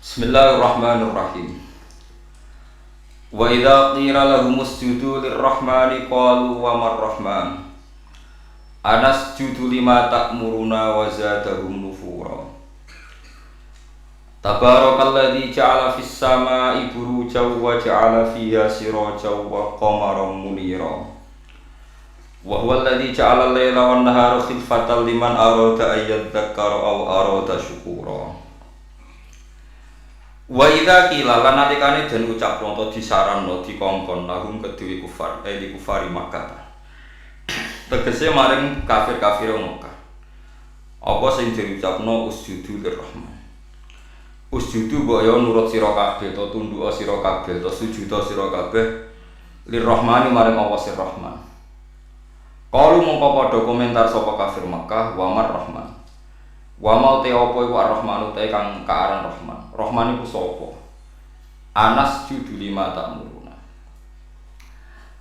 Bismillahirrahmanirrahim. Wa idza qila lahum usjudu lirrahmani qalu wa marrahman. Anasjudu lima ta'muruna wa zadahum nufura. Tabarakalladzi ja'ala fis samaa'i burujan wa ja'ala fiha sirajan wa qamaran munira. Wa huwa alladzi ja'ala al-laila wan nahara khilfatan liman arada an yadhakkara aw arada syukura. Wa idza qila lan natikane den ucapno to disaranno dikongkon lahum kedue kufar di kufari Makkah. Tegese maring kafir-kafir Makkah. Apa sing diucapno usjudu lirrahman. Usjudu mbok yo nurut sira kabeh to tunduk sira kabeh to sujud sira kabeh lirrahmani maring Allah sir Rahman. Kalu mongko padha komentar sapa kafir Makkah wa marrahman. Wa mau te apa iku ar-Rahman te kang kaaran Rahman. Rahman iku sapa? Anas judu lima ta'muruna.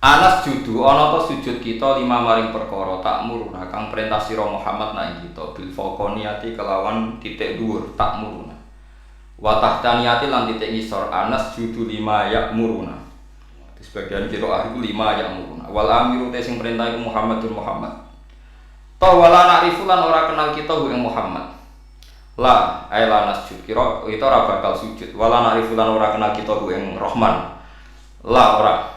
Anas judu ana ta sujud kita lima maring perkara ta'muruna kang perintah sira Muhammad nang kita bil faqaniyati kelawan titik dhuwur ta'muruna. Wa tahtaniyati lan titik ngisor Anas judu lima ya'muruna. Di sebagian qiraah iku lima ya'muruna. Wal amiru te sing perintah iku Muhammad. Tawala na'rifu lan ora kenal kita ing Muhammad. La aila nasjud kira itu ora bakal sujud. Wala na'rifu lan ora kenal kita ing Rahman. La ora.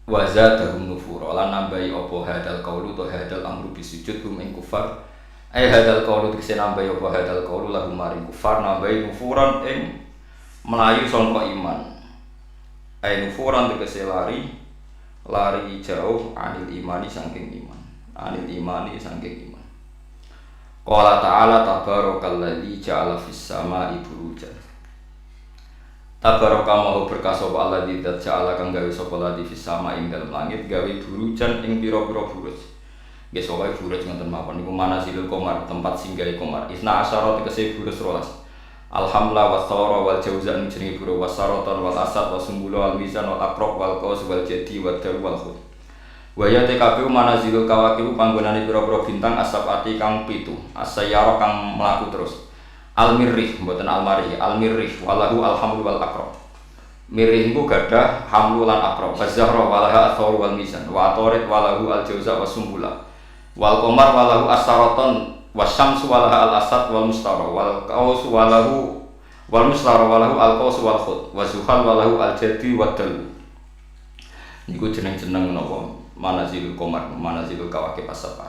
Wa zadahum nufura lan nambahi apa hadal qaulu to hadal amru bisujud hum ing kufar. Ai hadal qaulu dikse nambahi apa hadal qaulu lahum maring kufar nambahi nufuran ing melayu sangka iman. Ai nufuran dikse lari jauh anil imani saking iman. Anil imani saking iman. Qala ta'ala tabarakalladzi ja'ala fis samaa'i burujan. Tabaraka maha berkah sapa alladzi ja'ala kang gawe sapa alladzi fis samaa'i ing dalem langit gawe burujan ing pira-pira buruj. Nggih sawai buruj ngoten mawon niku manasilul qamar tempat singgahe qamar. Isna asyara tegese buruj 12. Alhamla was sawra wal jauzan jenenge buruj wasaratan wal asad wasumbula wal mizan wal aqrab wal qaus wal jadi wal dal wal khut. Waya TKP manazilul kawakib panggonane pira-pira bintang asabati kang 7 asyara kang mlaku terus al-mirrih mboten al-marih al-mirrih walahu alhamdu wal aqrab mirrih iku gadah hamlu lan aqrab az-zahra walaha athar wal mizan wa atarit walahu al-jauza wasumbula wal qamar walahu as-saraton wasyamsu walaha al-asad wal mustara wal qaus walahu wal mustara walahu al-qaus wal khut wa zuhal walahu al-jadi wad dal niku jeneng-jeneng menapa manazilul qamar manazilul kawakib as-sab'a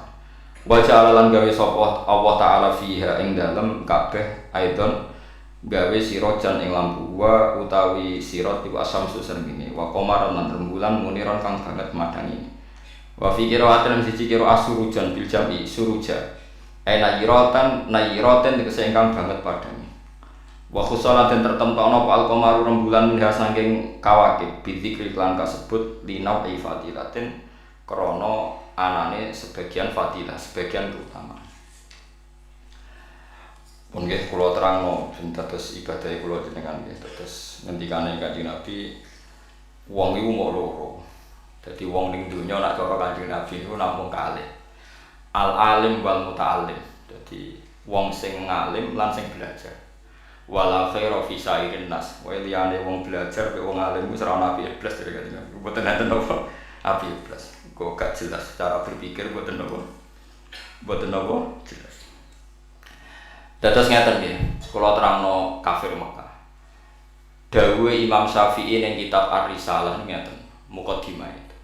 wa ja'ala lan gawe sapa Allah taala fiha ing dalem kabeh aidon gawe sirajan ing lampu wa utawi sirat iku asamsu srengenge wa qamaran lan rembulan muniran kang banget madangi wa fi qira'atin siji qira'ah surujan bil jam'i suruja nayratan tegese ingkang banget padane wa khusalatin tertemtokno apa al-qamaru rembulan minha saking kawakib bidzikri lan kasebut linau ifatilatin krana anane sebagian fadilah, sebagian terutama. Pun nggih kula terangno dados ibadah kula jenengan nggih dados ngendikane Kanjeng Nabi wong iku mok loro. Dadi wong ning donya nek cara Kanjeng Nabi niku namung kalih. Al-alim wal muta'allim. Dadi wong sing ngalim lan sing belajar. Wala khaira fi sairin nas. Wa liyane wong belajar mek wong alim wis ora ana api blas dari Kanjeng Nabi. Mboten enten apa api blas. Kok gak jelas cara berpikir mboten napa jelas. Dados ngeten nggih, kula terangno kafir Mekah. Dawuhe Imam Syafi'i ning kitab Ar-Risalah ngeten, mukadimah itu.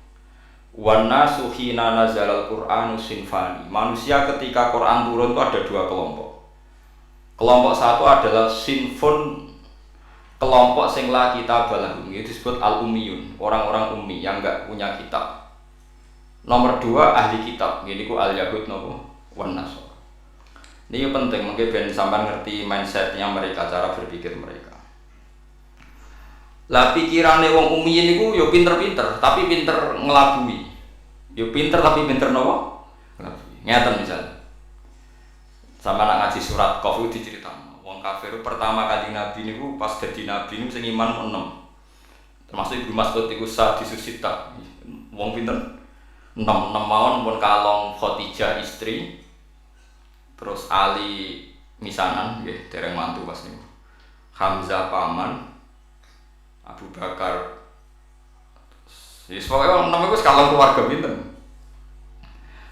Wan nasu hina nazalal Qur'anu sinfani. Manusia ketika Quran turun itu ada dua kelompok. Kelompok satu adalah sinfun, kelompok sing la kitab balahum, itu disebut al-ummiyun, orang-orang ummi yang enggak punya kitab. Nomor 2 ahli kitab, ini ku al-Yahud nopo wan Nasr. Ini penting, mungkin ben sampean ngerti mindsetnya mereka, cara berpikir mereka. Lah pikirane wong ummi niku yo pinter-pinter, tapi pinter ngelabui. Yo pinter tapi pinter nopo? Ngelabui. Ngeten misal. Sampeyan nak ngaji surat Qaf diceritakno. Wong kafir pertama kali Nabi niku pas dadi nabi niku sing iman 6. Termasuk Ibnu Mas'ud iku sadisusita. Wong pinter 6 mawon pun kalong Khadijah istri terus Ali misanan nggih dereng mantu pas niku Hamzah paman, Abu Bakar. Pokoknya orang namanya skala keluarga pinten.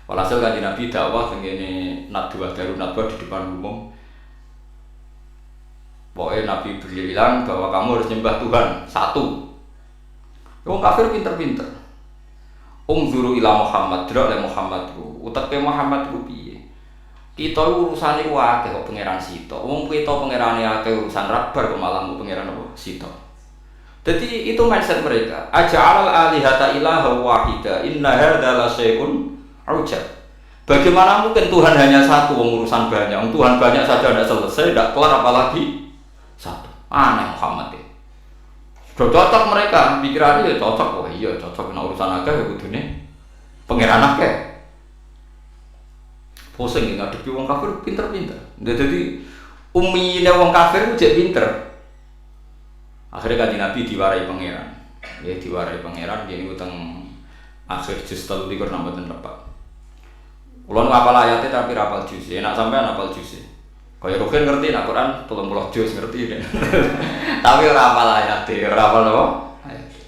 Walhasil Kanjeng Nabi dakwah tengene nadwa darun nadwa di depan umum. Pokoknya Nabi bilang bahwa kamu harus nyembah Tuhan satu. Wong kafir pinter-pinter. Zuru ila Muhammad, drak le Muhammadku. Uteke Muhammadku piye? Kita urusane ku akeh kok pangeran Sita. Wong kita pangerane akeh urusan rabar kok malah ku pangeran apa? Sita. Jadi itu mindset mereka. Aja'al alihata ilaha wahida. Inna hadza la syai'un ujab. Bagaimana mungkin Tuhan hanya satu, urusan banyak. Tuhan banyak saja tidak selesai, tidak kelar apalagi satu. Aneh Muhammad ini. Sudah cocok mereka, pikirannya ya cocok. Oh iya cocok, nah urusan agak ya kudune pangeran akeh. Pusing ngadepi wong kafir pinter-pinter. Jadi ummine wong kafir ku jek pinter. Akhirnya Kanjeng Nabi diwarai pangeran. Ya diwarai pangeran yen utang akhir juz 3 nambahan tepat. Kulo ngapal ayate tapi ra hafal juz. Enak sampean hafal juz. Kaya Rukin ngerti nek Quran 30 juz ngerti. Tapi ora hafal ayate, ora hafal apa? Ayate.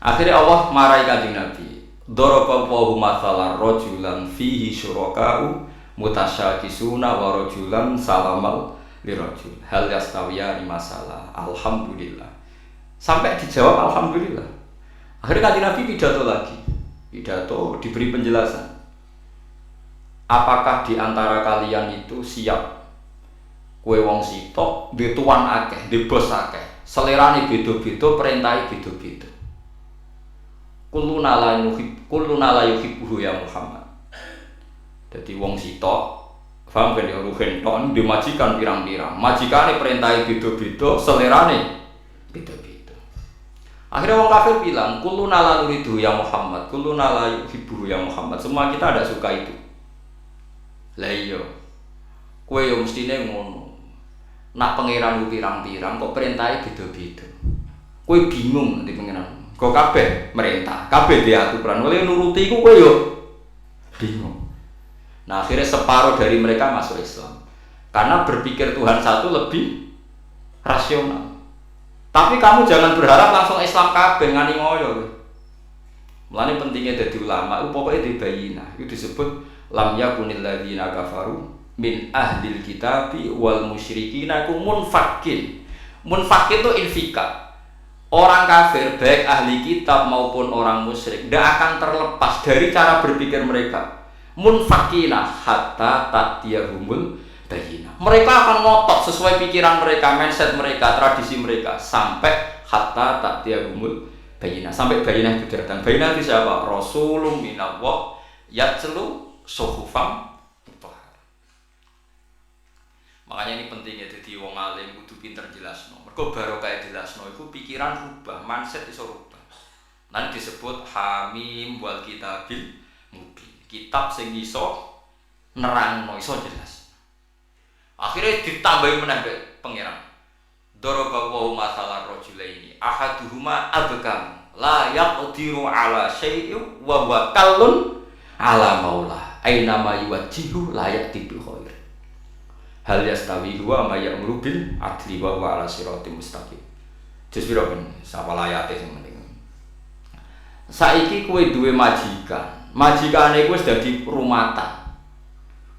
Akhirnya Allah marahi Kanjeng Nabi. Daraba Allahu mathalan rajulan fihi syuraka'u mutasyakisuna wa rajulan salamal lirajul. Hal yastawiyani masalah. Alhamdulillah. Sampai dijawab alhamdulillah. Akhirnya Kanjeng Nabi pidato lagi. Pidato diberi penjelasan. Apakah di antara kalian itu siap kue wong sitok, di tuan akeh, di bos akeh, selerane beda-beda, perintahe beda-beda. Kulluna la yuhibbuhu ya Muhammad. Jadi wong sitok, paham kan ya ruhen tok di majikan pirang-pirang. Majikane perintahe beda-beda, selerane beda-beda. Akhirnya orang kafir bilang, kulluna la nuridu ya Muhammad, kulluna la yuhibbuhu ya Muhammad. Semua kita ada suka itu. Lah iya. Kowe yo mestine ngono. Nak pangeran ku pirang-pirang kok perintahe beda-beda. Kowe bingung nanti pangeran. Kok kabeh merintah, kabeh diaturan. Oleh nuruti iku kowe yo bingung. Nah, akhirnya separuh dari mereka masuk Islam. Karena berpikir Tuhan satu lebih rasional. Tapi kamu jangan berharap langsung Islam kabeh ngani ngoyo. Mulane pentingnya dadi ulama, pokoke dibayina. Itu disebut lam yakunil ladzina kafaru min ahlil kitabi wal musyrikina kum munfakin. Munfakin itu infika. Orang kafir baik ahli kitab maupun orang musyrik tidak akan terlepas dari cara berpikir mereka. Munfakina hatta ta'tiyahumul bayina. Mereka akan ngotot sesuai pikiran mereka, mindset mereka, tradisi mereka sampai hatta ta'tiyahumul bayina. Sampai bayina itu datang. Bayina itu siapa? Rasulun minallah yatslu suhufam. Makanya ini pentingnya jadi wong alim kudu pinter jelasno. Mergo barokah jelasno iku pikiran rubah, mindset iso rubah. Nanti disebut hamim wal kitabil mubin. Kitab sing iso nerangno, iso jelas. Akhirnya ditambahi meneh pangeran. Daraba wa masalah rajulaini. Ahaduhuma abkam la yaqdiru ala syai'in wa huwa kallun ala maula. Aina ma yuwajjihu la ya'ti bil khair. Hal yastawi huwa ma ya'muru bil adli wa huwa ala siratim mustaqim. Jus piro ben sapa ayate sing penting. Saiki kowe duwe majikan. Majikane kowe wis dadi rumatan.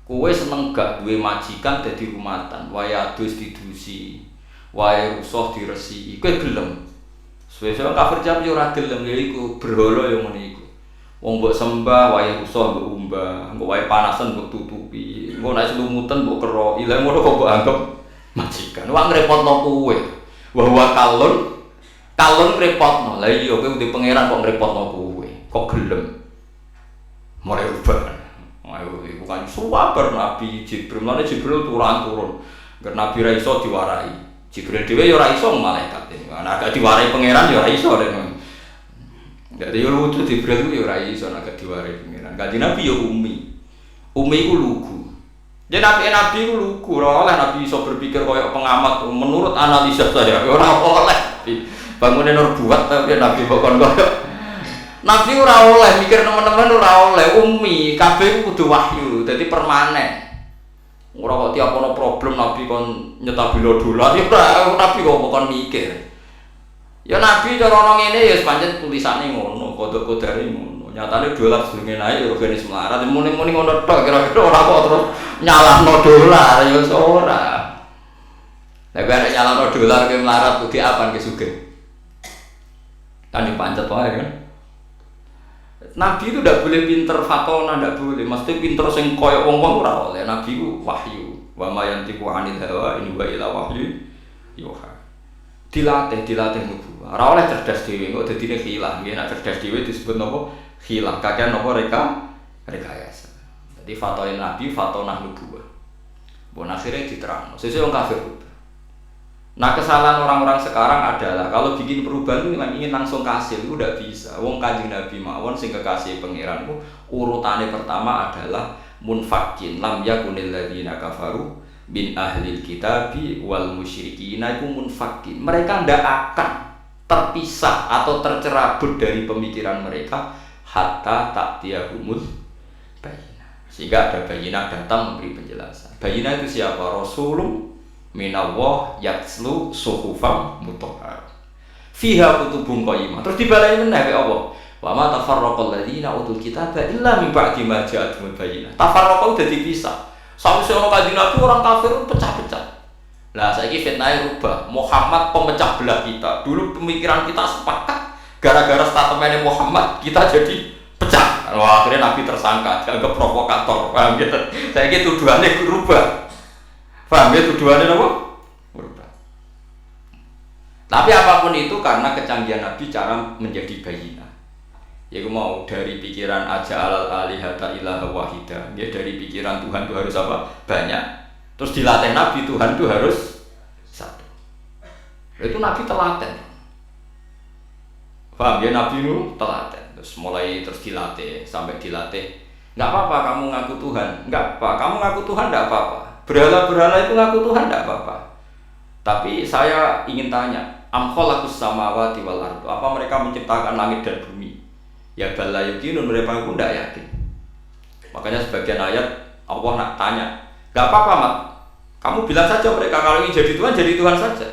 Kowe seneng gak duwe majikan dadi rumatan, wae adus didusi, wae rusuh diresiki. Kowe gelem. Suwe-suwe kafir jam yo ora gelem ya iku berhala yo ngene iku. Wong mbok sembah wae rusuh mbok umbah, mbok wae panasan mbok tutupi. Engko nek selumutan mbok keroki. Lah ngono kok mbok anggap majikan. Wong ngrepotno kowe. Wa huwa kalun ngrepotno. Lah iya kowe udah pangeran kok ngrepotno kowe. Kok gelem? Mulai rubah. Ayo iku kan suwabar Nabi Jibril. Lan Jibril turun. Ger Nabi ra iso diwarai. Jibril dhewe ya ora iso malaikat. Nek gak diwarai pangeran ya ora iso rek. Dadi yo lucu Jibril ku ya ora iso nek diwarai pangeran. Kanjeng Nabi ya umi. Umi ku lugu. Jadi Nabi ku lugu, ora oleh Nabi iso berpikir koyo pengamat menurut analisa saya. Ora oleh. Bangunin nur buat tapi Nabi pokon koyo Nabi ora oleh mikir teman-teman ora oleh umi, kabeh kudu wahyu, dadi permanen. Ora kok tiap ono problem Nabi kon nyetabilo dolar ya ora Nabi kok kon mikir. Ya Nabi cara ono ngene ya pancen tulisane ngono, kodok-kodare ngono. Nyatane dolar sedurunge naik ya organisme melarat, muni-muni ngono tok kira-kira ora kok terus nyalahno dolar ya ora. Lah kok nyalahno dolar ke melarat kudu apa ke sugih. Kan dipancet wae kan. Nabi itu tidak boleh pinter fatona, tidak boleh. Mesti pinter sing koyo wong-wong ora oleh. Nabi itu wahyu. Wa ma yantiqu 'anil hawa in huwa illa wahyu yuha. Dilatih nubuwah. Ora oleh cerdas dhewe, kok dadine khilah. Nggih nek cerdas dhewe disebut napa? Khilah. Kakean napa rekayasa. Jadi fatone Nabi, fatona nubuwah. Bon akhirnya diterang. Sesuk wong kafir. Nah kesalahan orang-orang sekarang adalah kalau bikin perubahan itu ingin langsung kasih itu udah bisa. Wong Kanjeng Nabi mawon sing kekasih pangeran ku urutane pertama adalah munfakin lam yakunil ladzina kafaru bin ahlil kitabi wal musyrikina iku munfakin. Mereka ndak akan terpisah atau tercerabut dari pemikiran mereka hatta ta'tiyahumul bayyinah. Sehingga ada bayyinah datang memberi penjelasan. Bayyinah itu siapa? Rasulullah minallah yatslu suhufam mutahhar fiha kutubun qayyimah. Terus dibalai meneh ke Allah wa ma tafarraqal ladzina utul kitaba illa min ba'di ma ja'atuhumul bayyinah. Tafarraqa udah dipisah. Sampai ono Kanjeng Nabi orang kafir pecah-pecah. Lah saiki fitnah rubah. Muhammad pemecah belah kita. Dulu pemikiran kita sepakat, gara-gara statementnya Muhammad kita jadi pecah. Wah, akhirnya Nabi tersangka, dianggap provokator. Paham gitu. Saiki tuduhannya berubah. Paham ya tuduhannya apa? Berubah. Tapi apapun itu karena kecanggihan Nabi cara menjadi bayyinah. Yaitu mau dari pikiran aja alal alihata ilaha wahida. Ya dari pikiran Tuhan itu harus apa? Banyak. Terus dilatih Nabi Tuhan itu harus satu. Itu Nabi telaten. Paham ya Nabi itu telaten. Terus mulai terus dilatih sampai dilatih. Enggak apa-apa kamu ngaku Tuhan. Enggak apa. Kamu ngaku Tuhan enggak apa-apa. Berhala-berhala itu ngaku Tuhan tidak apa-apa. Tapi saya ingin tanya, am khalaqus samawati wal ardh. Apa mereka menciptakan langit dan bumi? Ya bal la yuqinun, mereka pun tidak yakin. Makanya sebagian ayat Allah nak tanya, enggak apa-apa Mat. Kamu bilang saja mereka kalau ingin jadi Tuhan saja.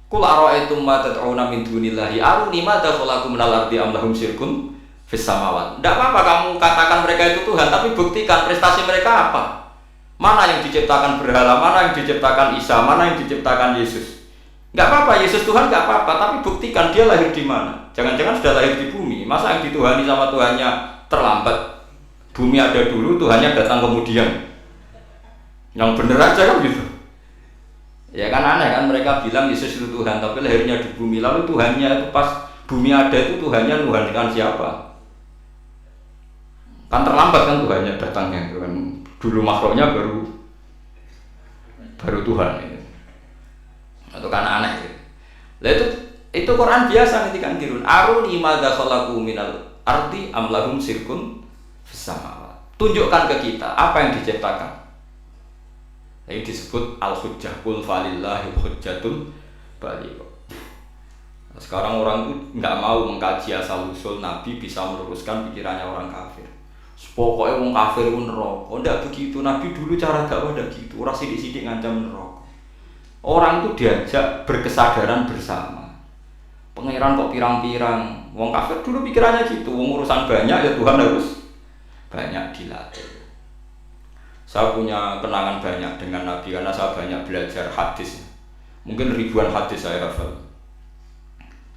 Qul ara'aytum ma tad'una min dunillahi aruni madza khalaqu minal ardi am lahum syirkun fis samawati. Enggak apa-apa kamu katakan mereka itu Tuhan, tapi buktikan prestasi mereka apa? Mana yang diciptakan berhala, mana yang diciptakan Isa, mana yang diciptakan Yesus. Enggak apa-apa, Yesus Tuhan enggak apa-apa, tapi buktikan dia lahir di mana. Jangan-jangan sudah lahir di bumi. Masa yang dituhani sama Tuhannya terlambat? Bumi ada dulu, Tuhannya datang kemudian. Yang bener aja kan gitu. Ya kan aneh kan, mereka bilang Yesus itu Tuhan, tapi lahirnya di bumi. Lalu Tuhannya itu pas bumi ada itu Tuhannya nuhankan siapa? Kan terlambat kan Tuhannya datangnya kan. Dulu makhluknya baru Tuhan itu. Atau kan aneh gitu. Lah itu Quran biasa ngendikan dirun aruni madza khalaqu minal ardi am lahum sirkun fis samawati. Tunjukkan ke kita apa yang diciptakan. Ini disebut al-hujjah qul falillahil hujjatul balighah. Sekarang orang itu enggak mau mengkaji asal usul Nabi bisa meluruskan pikirannya orang kafir. Pokoknya wong kafir pun neraka. Ndak begitu. Nabi dulu cara dakwah ndak gitu. Ora sithik-sithik ngancam neraka. Orang itu diajak berkesadaran bersama. Pangeran kok pirang-pirang. Wong kafir dulu pikirannya gitu. Wong urusan banyak ya Tuhan harus banyak dilatih. Saya punya kenangan banyak dengan Nabi karena saya banyak belajar hadis. Mungkin ribuan hadis saya hafal.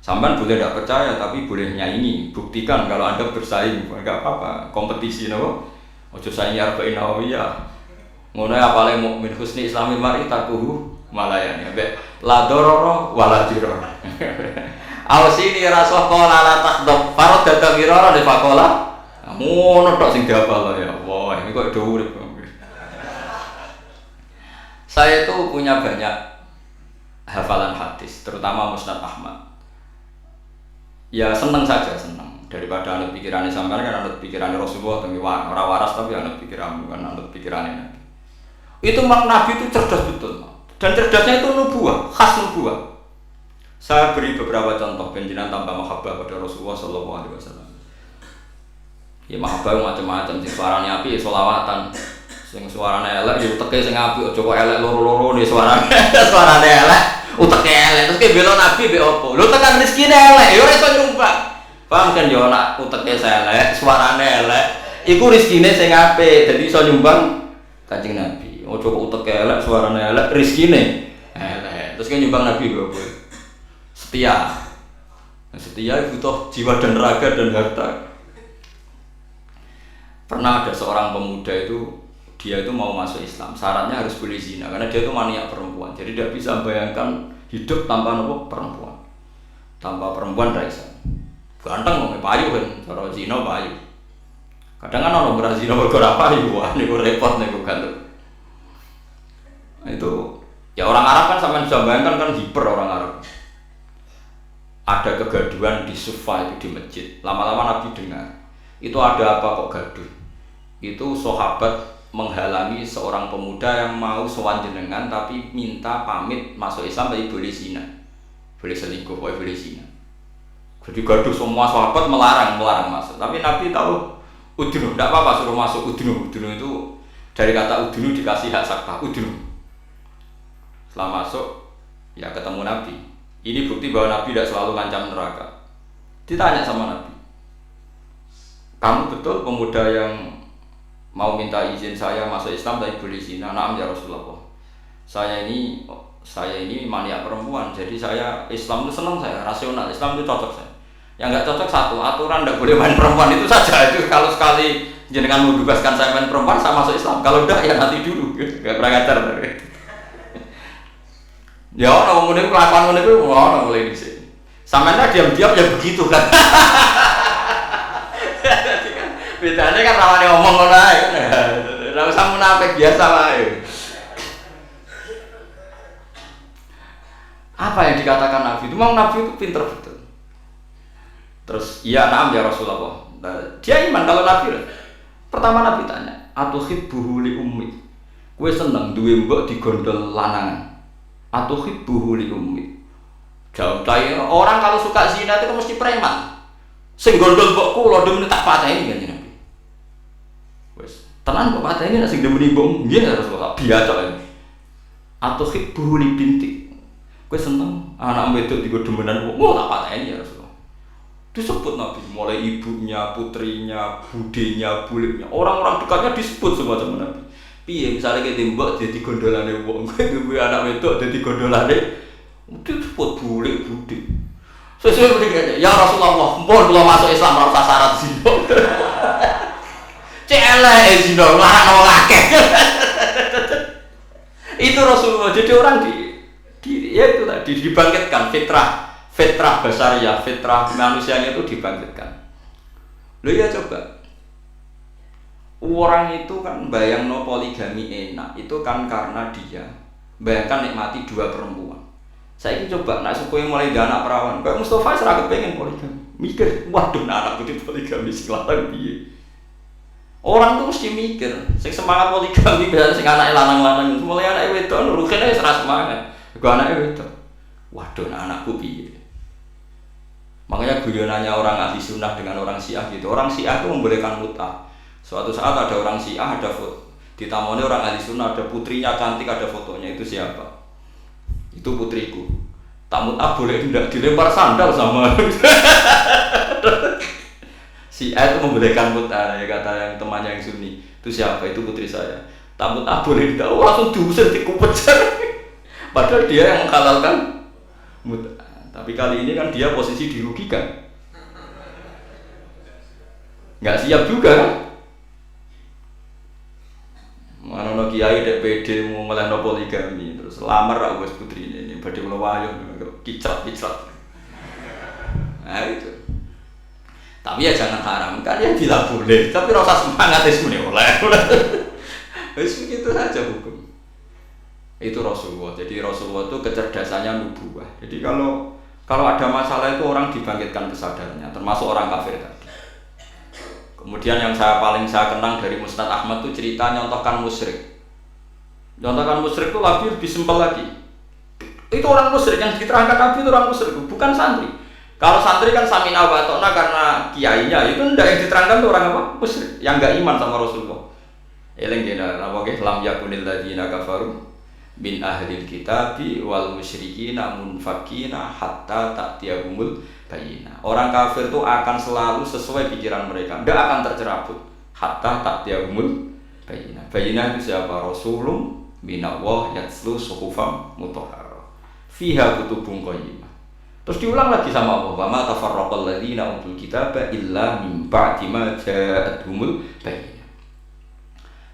Sampai boleh tidak percaya, tapi boleh nyanyi. Buktikan kalau Anda bersaing, enggak apa-apa. Kompetisi, no? Ojo saing arba'in nawawiyah. Ngono ya paling mukmin husni islamil mar'i takuhu malayan. Ya, la dororo wala diror. Ausini rasul qala la taqdab. Farad datang irara di fakola. Ngono tok sing dihafal ya. Wah, ini kok do urip. Saya itu punya banyak hafalan hadis, terutama Musnad Ahmad. Ya seneng saja, seneng. Daripada anut pikirannya sampean kan anut pikirannya Rasulullah, tapi orang waras tapi anut pikiranmu kan anut pikirannya Nabi. Itu Nabi itu cerdas betul, dan cerdasnya itu nubuah, khas nubuah. Saya beri beberapa contoh penjinan tambah mahabbah pada Rasulullah Sallallahu Alaihi Wasallam. Ya mahabbah macam-macam, sing suaranya api, solawatan, Sing suarane elek ya uteke sing apik aja kok elek loro-loro nih suarane. Suarane elek, uteke elek. Terus ki bela nabi mbek opo? Lho tekan rezekine elek ya ora iso nyumbang. Paham kan yo nak uteke elek, suarane elek. Iku rezekine sing apik, dadi iso nyumbang Kanjeng Nabi. Aja kok uteke elek, suarane elek, rezekine elek. Terus ki nyumbang Nabi lho opo? Setia. Setia butuh jiwa dan raga dan harta. Pernah ada seorang pemuda itu, dia itu mau masuk Islam, syaratnya harus boleh zina karena dia itu maniak perempuan. Jadi dia bisa bayangkan hidup tanpa perempuan. Tanpa perempuan tidak bisa. Ganteng kok payu kan, cara zina payu. Kadang kan orang berazina bergerak payu, wah ini repot nih ganteng. Itu ya orang Arab kan sampai bisa bayangkan kan hiper orang Arab. Ada kegaduhan di Sufa itu di masjid. Lama-lama Nabi dengar. Itu ada apa kok gaduh? Itu sahabat menghalangi seorang pemuda yang mau sowan jenengan tapi minta pamit masuk Islam tapi boleh zina, boleh selingkuh, boleh zina. Jadi gaduh semua sahabat melarang masuk. Tapi Nabi tahu udunu, tidak apa-apa suruh masuk udunu. Udunu itu dari kata udunu dikasih hak sakta udunu. Setelah masuk ya ketemu Nabi. Ini bukti bahwa Nabi tidak selalu ngancam neraka. Ditanya sama Nabi, kamu betul pemuda yang mau minta izin saya masuk Islam tapi boleh zina? Naam ya Rasulullah. Saya ini maniak perempuan, jadi saya Islam itu senang, saya rasional, Islam itu cocok saya. Yang nggak cocok satu, aturan tidak boleh main perempuan itu saja. Itu kalau sekali jenengan mau bebaskan saya main perempuan, saya masuk Islam. Kalau udah ya nanti dulu, nggak pernah ngajar. Ya orang ngomong itu kelakuan itu, orang mulai di sini. Sampai diam-diam ya begitu kan. Bedanya kan rawane omong ngono ae. Ora usah munafik biasa wae. Apa yang dikatakan Nabi itu? Memang Nabi itu pinter betul. Terus, iya naam ya Rasulullah. Dia iman kalau Nabi. Pertama Nabi tanya, "Atuhibbuhu li ummi?" Kowe seneng duwe mbok digondol lanangan. Atuhibbuhu li ummi? Jawab saya, orang kalau suka zina itu mesti preman. Sing gondol mbokku lho demen tak pateni kan Nabi. Wes, tenan kok pateni nek sing demen mbokmu, nggih ya Rasulullah. Biasa ae. Atuhibbuhu li binti? Kowe seneng anak wedok digo demenan mbokmu tak pateni ya Rasulullah. Disebut Nabi, mulai ibunya, putrinya, budenya, buliknya, orang-orang dekatnya disebut semua sama Nabi. Piye misalnya kita mbok jadi gondolane wong, kowe duwe anak wedok jadi gondolane, disebut bulik budik. Sesuai begini, ya Rasulullah, mpun kalau masuk Islam ora usah syarat zina. Celek zina, larang wong akeh. Itu Rasulullah. Jadi orang ya itu tadi dibangkitkan fitrah basariyah, fitrah manusianya itu dibangkitkan. Loh ya coba. Orang itu kan bayangno poligami enak, itu kan karena dia bayangkan nikmati dua perempuan. Saya ini coba, nak suku yang mulai anak perawan, kayak Mustafa seragam pengen poligami. Mikir, waduh anak putih poligami sekarang piye. Orang tuh mesti mikir, sing semangat poligami biasa sing anake lanang-lanang, mulai anake wedok nurukene wis ra semangat. Gua anake wedok. Waduh anakku piye. Makanya guyonannya orang ahli sunnah dengan orang Syiah gitu. Orang Syiah itu membolehkan mut'ah. Suatu saat ada orang Syiah ada foto. Ditamoni orang ahli sunnah ada putrinya cantik ada fotonya, itu siapa? Itu putriku. Tamu boleh tidak dilempar sandal sama si A itu membolehkan mut'ah ya kata yang temannya yang Sunni. Itu siapa? Itu putri saya. Tamu boleh tidak, langsung diusir dikupecer. Padahal dia yang menghalalkan mut'ah. Tapi kali ini kan dia posisi dirugikan. Nggak siap juga kan? Mana kiai DPD mau melehno poligami terus lamar aku wis putri ini badhe mlewayo kicrat. Nah itu. Tapi ya jangan haram kan ya bila boleh, tapi rasa semangat wis muni oleh. Wis begitu saja hukum. Itu Rasulullah. Jadi Rasulullah itu kecerdasannya nubuwah. Jadi kalau ada masalah itu orang dibangkitkan kesadarannya, termasuk orang kafir tadi. Kemudian yang paling saya kenang dari Musnad Ahmad itu cerita nyontohkan musyrik. Nyontohkan musyrik itu lebih simpel lagi. Itu orang musyrik yang diterangkan Nabi itu orang musyrik, bukan santri. Kalau santri kan samina wa ta'na karena kiainya, itu enggak yang diterangkan itu orang apa? Musyrik, yang enggak iman sama Rasulullah. Eleng kena apa ke lam yakunil ladzina kafaru min ahlil kitabi wal musyrikin munfakina hatta ta'tiyahumul bayyinah. Orang kafir itu akan selalu sesuai pikiran mereka, tidak akan tercerabut hatta ta'tiyahumul bayyinah. Bayyinah itu siapa? Rasulun minallah yatslu suhufam mutahharah fiha kutubun qayyimah. Terus diulang lagi sama Allah, wa ma tafarraqal ladzina utul kitaba illa min ba'di ma ja'atuhumul bayyinah.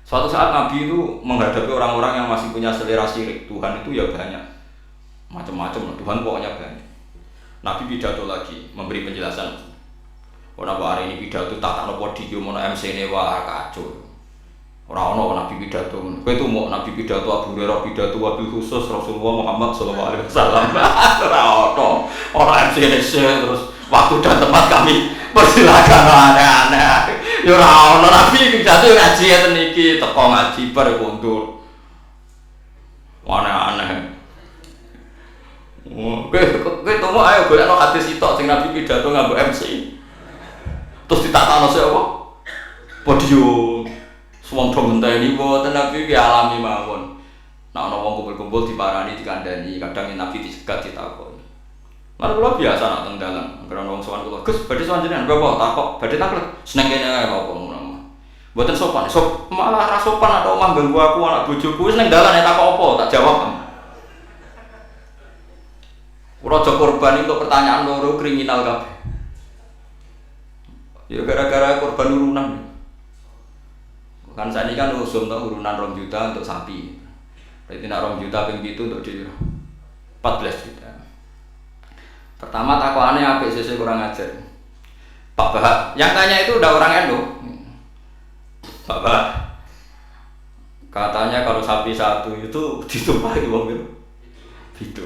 Suatu saat Nabi itu menghadapi orang-orang yang masih punya selera syirik. Tuhan itu ya banyak, macam-macam. Tuhan pokoknya banyak. Nabi pidato lagi, memberi penjelasan. Kenapa hari ini pidato tak nopo podium, mau MC ini wah kacau. Orang-orang Nabi pidato. Kau itu mau Nabi pidato Abu Hurairah pidato wabil khusus Rasulullah Muhammad SAW. Orang MC ini terus waktu dan tempat kami persilakan aneh-aneh. Ya ora ono Nabi pidato ngaji ngeten iki, teko ngaji bar kondur. Aneh-aneh. Kowe tomo ayo golekno hadis sitok sing Nabi pidato nganggo MC. Terus ditatakno sik apa? Podium. Wong do ngenteni mboten Nabi ki alami mawon. Nek ana wong kumpul-kumpul diparani dikandani, kadang Nabi dicegat ditakoni. Lan kula biasa nak teng dalan, kira wong sowan kula, "Gus, badhe sowan jenengan berapa?" Takok, "Badhe taklet." Seneng kene ae apa ngono. Mboten sopan, malah ra sopan ada omah ganggu aku anak bojoku wis ning dalan takok apa, tak jawab. Raja korban itu pertanyaan loro kriminal kabeh. Ya gara-gara korban urunan. Kan saat ini kan usum tuh urunan 2 juta untuk sapi. Berarti nak 2 juta ping 7 untuk di 14 juta. Pertama takwaannya apik sesuk kurang ajar. Pak Bah, yang tanya itu udah orang Endo. Pak Bah, katanya kalau sapi satu itu ditumpahi wong itu.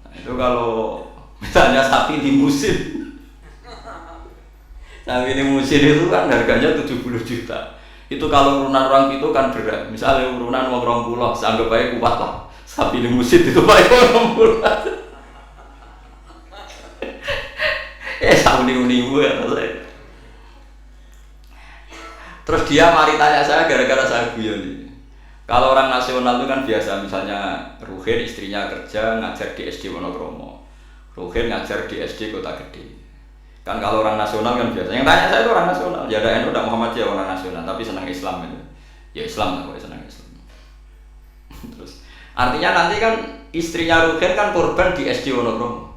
Nah, itu kalau misalnya sapi limusin. Sapi limusin itu kan harganya 70 juta. Itu kalau urunan orang itu kan berat. Misalnya urunan wong 20, anggap baik kuat lah. Sapi limusin itu baik wong 20. Uning-uning gue ya saya. Terus dia mari tanya saya gara-gara saya guyon ini. Kalau orang nasional itu kan biasa, misalnya Ruhin istrinya kerja ngajar di SD Wonokromo, Ruhin ngajar di SD Kota Gede. Kan kalau orang nasional kan biasa. Yang tanya saya itu orang nasional. Ya ada NU, ada Muhammadiyah orang nasional, tapi senang Islam itu. Ya Islam lah, kok senang Islam. Terus artinya nanti kan istrinya Ruhin kan korban di SD Wonokromo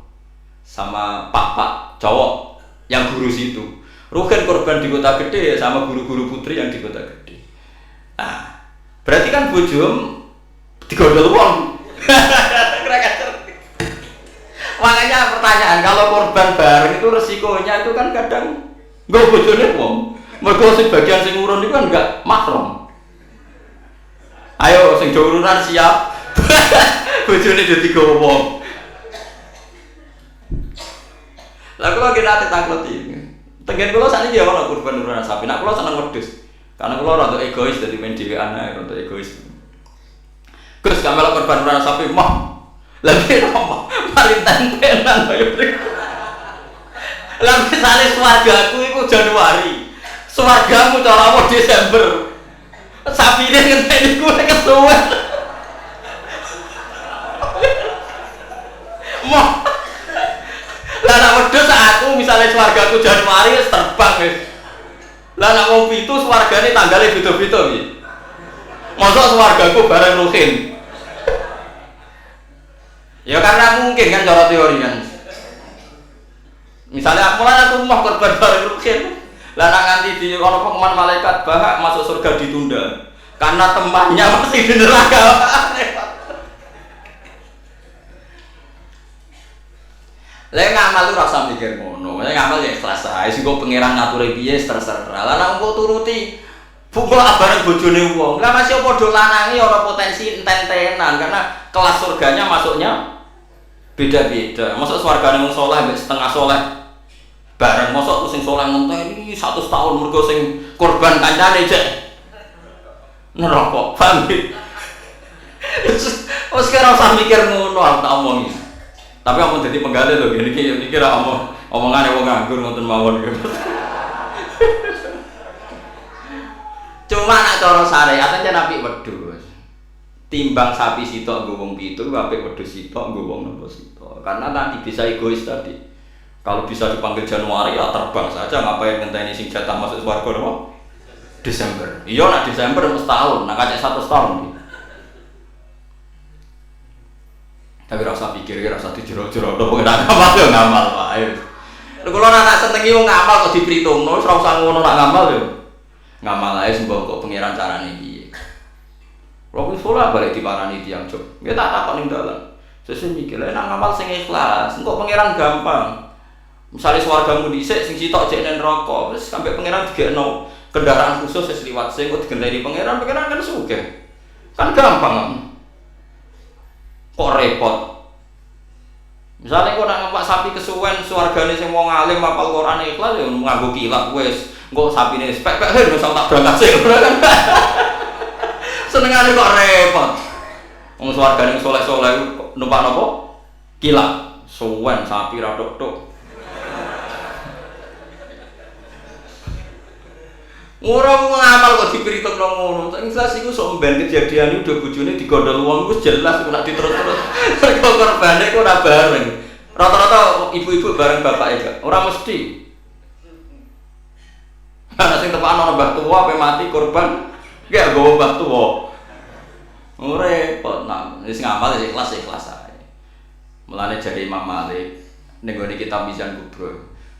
sama pak cowok yang guru situ. Ruhin korban di Kota Gede sama guru-guru putri yang di Kota Gede. Nah, berarti kan bojom digodol wong. Makanya pertanyaan, kalau korban bareng itu resikonya itu kan kadang nggak bojone wong. Mergo sebagian sing urun itu kan enggak mahram. Ayo sing do urunan siap. Bojone dadi wong. Lah kula ki nate takleti. Tengen kula sakniki ya ana kurban urunan sapi. Nek kula seneng wedhus. Karena kula rada egois dadi men dhewean ae rada egois. Terus kamela kurban urunan sapi mah. Lah piye to? Paling tentenan kaya mriku. Lah misale swargaku iku Januari. Swargamu cara apa Desember. Sapine ngenteni ku nek kesuwen. Mah lah nak wedhus aku misalnya swargaku Januari wis terbang wis. Lah nak wong pitu swargane tanggale beda-beda iki. Mosok swargaku bareng Ruhin. Ya karena mungkin kan cara teori kan. Misalnya aku mau korban bareng Ruhin. Lah nak nganti di ono pengumuman malaikat bahak masuk surga ditunda karena temannya masih di neraka. Lek ngamal lu rasa mikir ngono. Lek ngamal ya ikhlas ae. Sing kok pangeran ngature piye terserah. Lah nek engko turuti bungkul bareng bojone wong. Lah masih padha lanangi ora potensi enten-entenan karena kelas surganya masuknya beda-beda. Mosok swargane wong saleh mek setengah saleh bareng mosok sing saleh ngenteni 100 tahun mergo sing korban kancane cek neraka. Paham iki? Wes kira usah mikir ngono aku tak omongi. Tapi amun dadi penggalih lho niki ra omongane wong nganggur ngoten mawon. Cuma nak cara syariat aja nabi wedhus. Timbang sapi sitok nggo wong 7, apik wedhus sitok nggo wong nopo sitok. Karena nanti bisa egois tadi. Kalau bisa dipanggil Januari ya terbang saja, ngapain ngenteni sing jatah masuk swarga nopo? Desember. Iya nak Desember mesti tahun, nak kacek 100 tahun. Tapi rasa pikir, rasa dijero-jero nopo nak ngamal yo ngamal wae. Lha kula nak senengi wong ngamal kok diperhitungno, ora usah ngono nak ngamal yo. Ngamal ae sembah kok pangeran carane piye. Kula wis ora balik diparani tiyang jog. Ya tak takon ning dalan. Sesuk mikir lek nak ngamal sing ikhlas, engko pangeran gampang. Misalnya swargamu dhisik sing sitok jek nang neraka, wis sampe pangeran digekno kendaraan khusus wis liwat sing kok digenteni pangeran kan sugih. Kan gampang. Kok repot. Misalnya kok nak numpak sapi kesuwen swargane sing wong alim hafal Quran ikhlas ya nganggo kilat wis. Engko sapine spek-spek wis tak berangkat sik kan. Senengane kok repot. Wong swargane soleh-soleh numpak napa? Kilat. Suwen sapi ra tok-tok. Ora ngamal kok diperhitungno ngono. Sing jelas iku sok mben kejadian udah bojone digondol wong wis jelas kok nak diterus-terus. Kok korbane kok ora bareng. Rata-rata ibu-ibu bareng bapake gak. Ora mesti. Ana sing tepakan ana mbah tuwa ape mati korban gak gowo mbah tuwa. Ora repot nak wis ngamal wis ikhlas ae. Mulane jare Imam Malik ning gone kitab Mizan Kubra.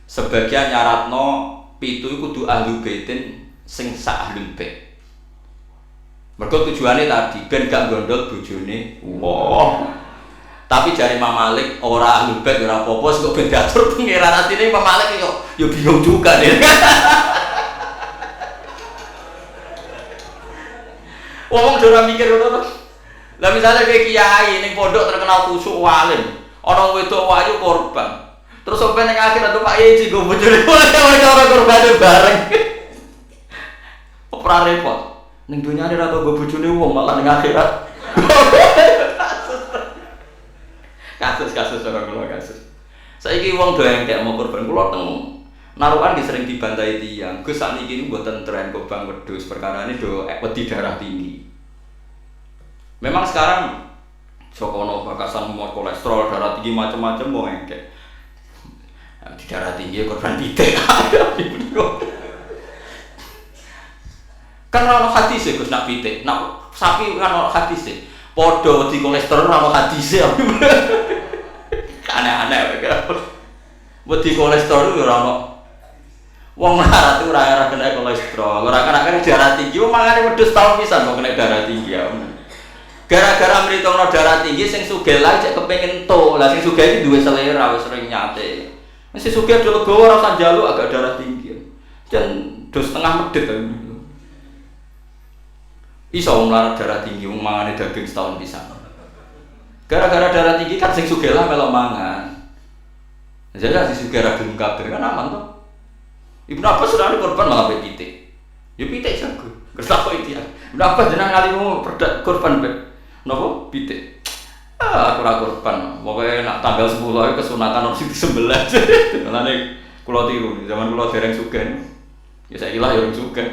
Sebagian nyaratno 7 kudu ahli baitin sing sak ahlul bait. Mergo tujuane tadi ben gak gondol bojone wong. Tapi jare Imam Malik ora ahlul bait ora apa-apa sing kok ben diatur pangeran atine Imam Malik yo bingung juga deh. Wong ora mikir ngono to. Lah misale kowe kiai ning pondok terkenal khusyuk alim, ana wedok wayu korban. Terus sampai ning akhir atuh Pak Yeji go bojone ora korbane bareng. Ora repot. Ning dunyane ra tau go bojone wong malah ning akhirat. Kasus ora kula kasus. Saiki wong do engkek mau korban kula teng narukan ki sering dibantai tiyang. Gus sakniki niku mboten tren kok bang wedhus perkarane do wedi darah tinggi. Memang sekarang Jokono bakasan mau kolesterol darah tinggi macam-macam mau engkek. Di darah tinggi korban pitik. Kan ono hadis Gus nak pitik, nak sapi kan ono hadis. Padha di kolesterol ono hadis. Aneh-aneh kan. Wedi kolesterol ora ono. Wong larat ora kena kolesterol, ora kena darah tinggi, mangane wedhus tahun pisan kok kena darah tinggi ya. Gara-gara mritungno darah tinggi sing sugih lah cek kepengin to. Lah sing sugih iki duwe selera wis sering nyate. Mesti sugih do legowo ora usah njaluk agak darah tinggi. Jan do setengah medhit. Iso wong larat darah tinggi wong mangane daging setahun pisan. Gara-gara darah tinggi kan sing sugih lah melok mangan. Jadi sing sugih ra gelem kabeh kan aman to. Ibnu Abbas ora korban malah pitik. Ya pitik jago. Kesapa iki ya. Ibnu Abbas jeneng ngalimu perdak korban be. Napa pitik? Aku ora korban. Pokoke nak tanggal 10 iki kesunatan ono sing disembelih. Mulane kula tiru zaman kula dereng sugih. Ya saiki lah ya urung sugih.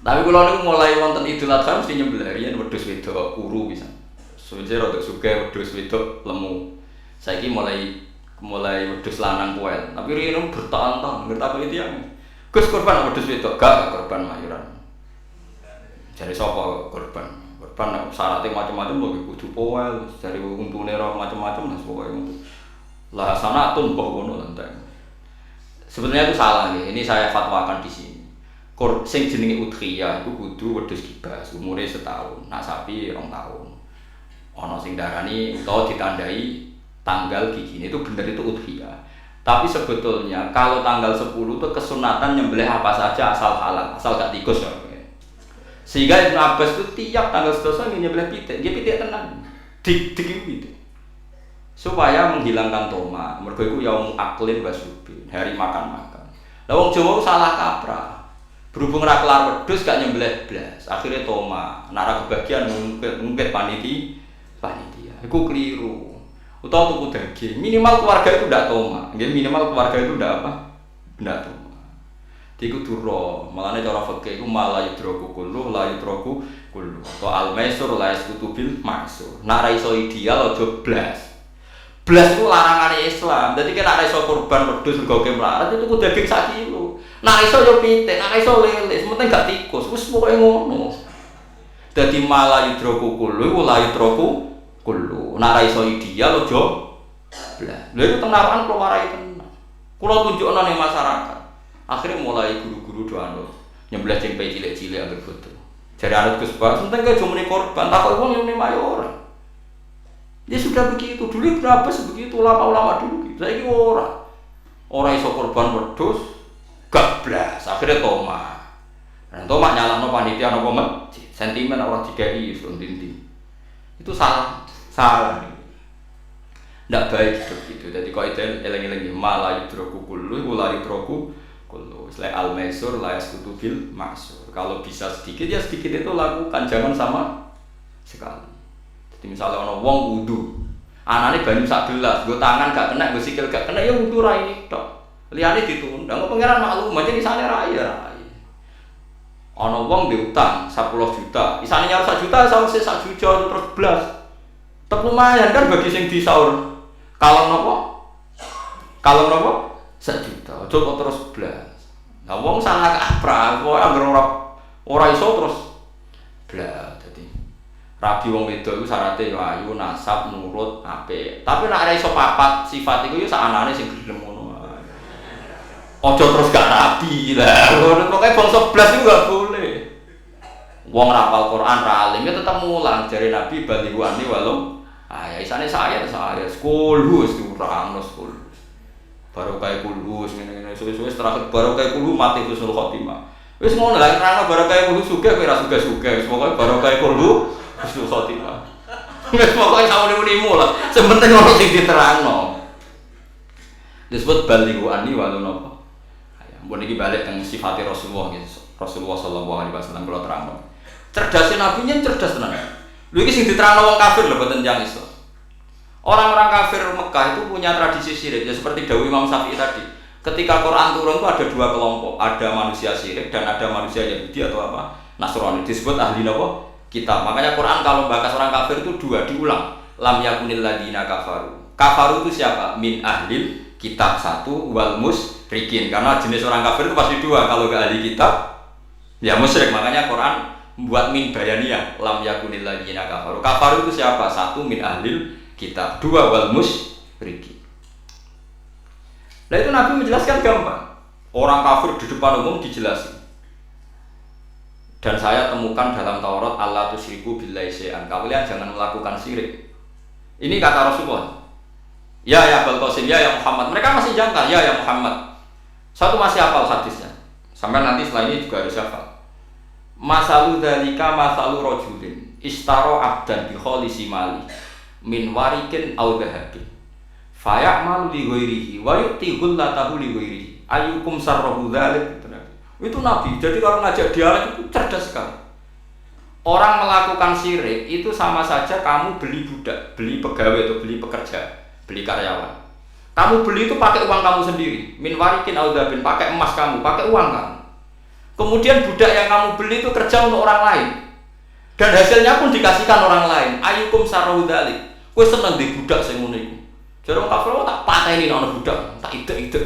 Tapi kula niku mulai wonten Idul Adha mesti nyembelih yen wedhus wedok kuru pisan. Suwe rada sugih wedhus wedok lemu. Saiki mulai wedhus lanang kuel. Tapi riyen bertahun-tahun ngerti apa iki ya. Gus korban wedhus wedok gak korban mayuran. Jare sapa korban? Korban syaratnya macam-macam lho kudu poel, jare untune ora macam-macam lah pokoke ngono. Lah sanatun kok ngono lenteng. Sebenarnya itu salah ya. Ini saya fatwakan di sini. Sing jenenge udhiyah iku kudu wedhus kibas, umure setahun. Nak sapi 2 tahun. Ana sing darani utawa ditandai tanggal gigine itu bener itu udhiyah. Tapi sebetulnya kalau tanggal 10 itu kesunatan nyembelih apa saja asal halal, asal gak tikus ya. Sehingga Ibnu Abbas itu tiap tanggal 11 ingin nyembelih pitik, dia pitik tenang. Dik pitik. Supaya menghilangkan toma. Mergo iku yaum aklin wasubin, hari makan-makan. Lah wong Jawa salah kaprah. Berhubung ra kelar wedhus gak nyembelih blas, akhirnya toma. Nek ra kebagian mungkin panitia. Iku keliru. Utawa tuku daging, minimal keluarga itu ndak toma. Nggih minimal keluarga itu ndak apa? Ndak toma. Iku duro, malane cara fikih iku malah yudroku kullu la yudroku kullu. To al-maisur la yasqutu bil maksur. Nek ra iso ideal aja blas. Blas iku larangane Islam. Dadi nek ra iso kurban wedhus mergo melarat itu kudu daging sak kilo. Nek iso yo pitik, nek iso lele, penting gak tikus. Wis pokoke ngono. Dadi malah yudroku kullu la yudroku kullu. Nek ra iso ideal aja blas. Lha itu tenaran kula warai tenan. Kula tunjukno ning masyarakat. Akhirnya mulai guru-guru do anut nyembelih cempe cilik-cilik ambek foto. Jare anut Gus Bas, penting ke jumene korban, takok wong yang mayor. Ya sudah begitu, dulu berapa sebegitu ulama-ulama dulu gitu. Saiki ora. Ora iso korban wedhus, gak blas. Akhirnya Toma. Dan Toma nyalahno panitia napa masjid. Sentimen ora dikai iso tinti. Itu salah. Salah. Ndak baik hidup gitu. Jadi kaidah eleng-eleng malah yudroku kullu wala yudroku kullu. Selain al-maisur la yasqutu bil maksur. Kalau bisa sedikit ya sedikit itu lakukan, jangan sama sekali. Jadi misalnya ono wong wudu, anane banyu sak gelas, nggo tangan gak kena, nggo sikil gak kena ya wudu ra ini tok. Liyane ditunda, kok pangeran maklum aja isane ra ya. Ono wong diutang 10 juta, isane nyaur 1 juta sawise 1 juta terus blas. Tetep lumayan kan bagi sing disaur. Kalau nopo? 1 juta, aja kok terus blas. Nah wong salah kaprah, kok anggere ora iso terus blas. Dadi rabi wong wedok iku syaraté yo ayu, nasab, nurut, apik. Tapi nek ora iso papat sifat iku yo sakanane sing gelem ngono wae. Aja terus gak rabi lah. Pokoke bangsa blas iku gak boleh. Wong rapal Quran ra alim ya tetep mulang jare Nabi baliwani walau ya isane saya kulhus diurangno kulhus. Barokah kulhus ngene-ngene suwe-suwe terakhir barokah kulhus mati husnul khotimah. Wis ngono lah nerangno barokah kulhus sugih kowe ra sugih-sugih. Pokoke barokah kulhus husnul khotimah. Wis pokoke samune-munemu lah. Sing penting ono sing diterangno. Disebut baliwani walau napa. Ya, mbon iki balik teng sifate Rasulullah gitu. Rasulullah sallallahu alaihi wasallam kula terangno. Cerdasnya Nabi nya cerdas tenan. Lho iki sing diterangno wong kafir lho boten tiyang Islam. Orang-orang kafir Mekah itu punya tradisi syirik, ya seperti dawuh Imam Syafi'i tadi. Ketika Quran turun itu ada 2 kelompok, ada manusia syirik dan ada manusia Yahudi atau apa Nasrani. Disebut ahli napa? Kitab. Makanya Quran kalau membahas orang kafir itu 2 diulang. Lam yakunil ladina kafaru. Kafaru itu siapa? Min ahlil kitab 1 wal musyrikin. Karena jenis orang kafir itu pasti 2. Kalau ke ahli kitab ya musyrik. Makanya Quran membuat min bayaniyah. Lam yakunil ladina kafaru. Kafaru itu siapa? 1 min ahlil kitab, 2 wal musyrikin. Nah itu Nabi menjelaskan gampang. Orang kafir di depan umum dijelasin. Dan saya temukan dalam Taurat Allah tusyriku billahi syai'an. Kalian jangan melakukan syirik. Ini kata Rasulullah. Ya Abul Qasim, ya Muhammad. Mereka masih jangkal, ya Muhammad. Satu masih hafal hadisnya. Sampai nanti setelah ini juga harus hafal. Masalu dzalika masalu rajulin istaro abdan bi khalisi mali min warikin aw dhahabin faya'malu li ghairihi wa yu'ti ghullatahu li ghairihi ayyukum sarrahu dzalik. Itu Nabi. Jadi kalau ngajak dialog itu cerdas sekali. Orang melakukan syirik itu sama saja kamu beli budak, beli pegawai atau beli pekerja, beli karyawan. Kamu beli itu pakai uang kamu sendiri. Min warikin aw dhahabin, pakai emas kamu, pakai uang kamu. Kemudian budak yang kamu beli itu kerja untuk orang lain. Dan hasilnya pun dikasihkan orang lain. Ayyukum sarrahu dzalik. Kowe seneng di budak sing ngono iku. Jare wong kafir tak pateni nek ana budak, tak idek-idek.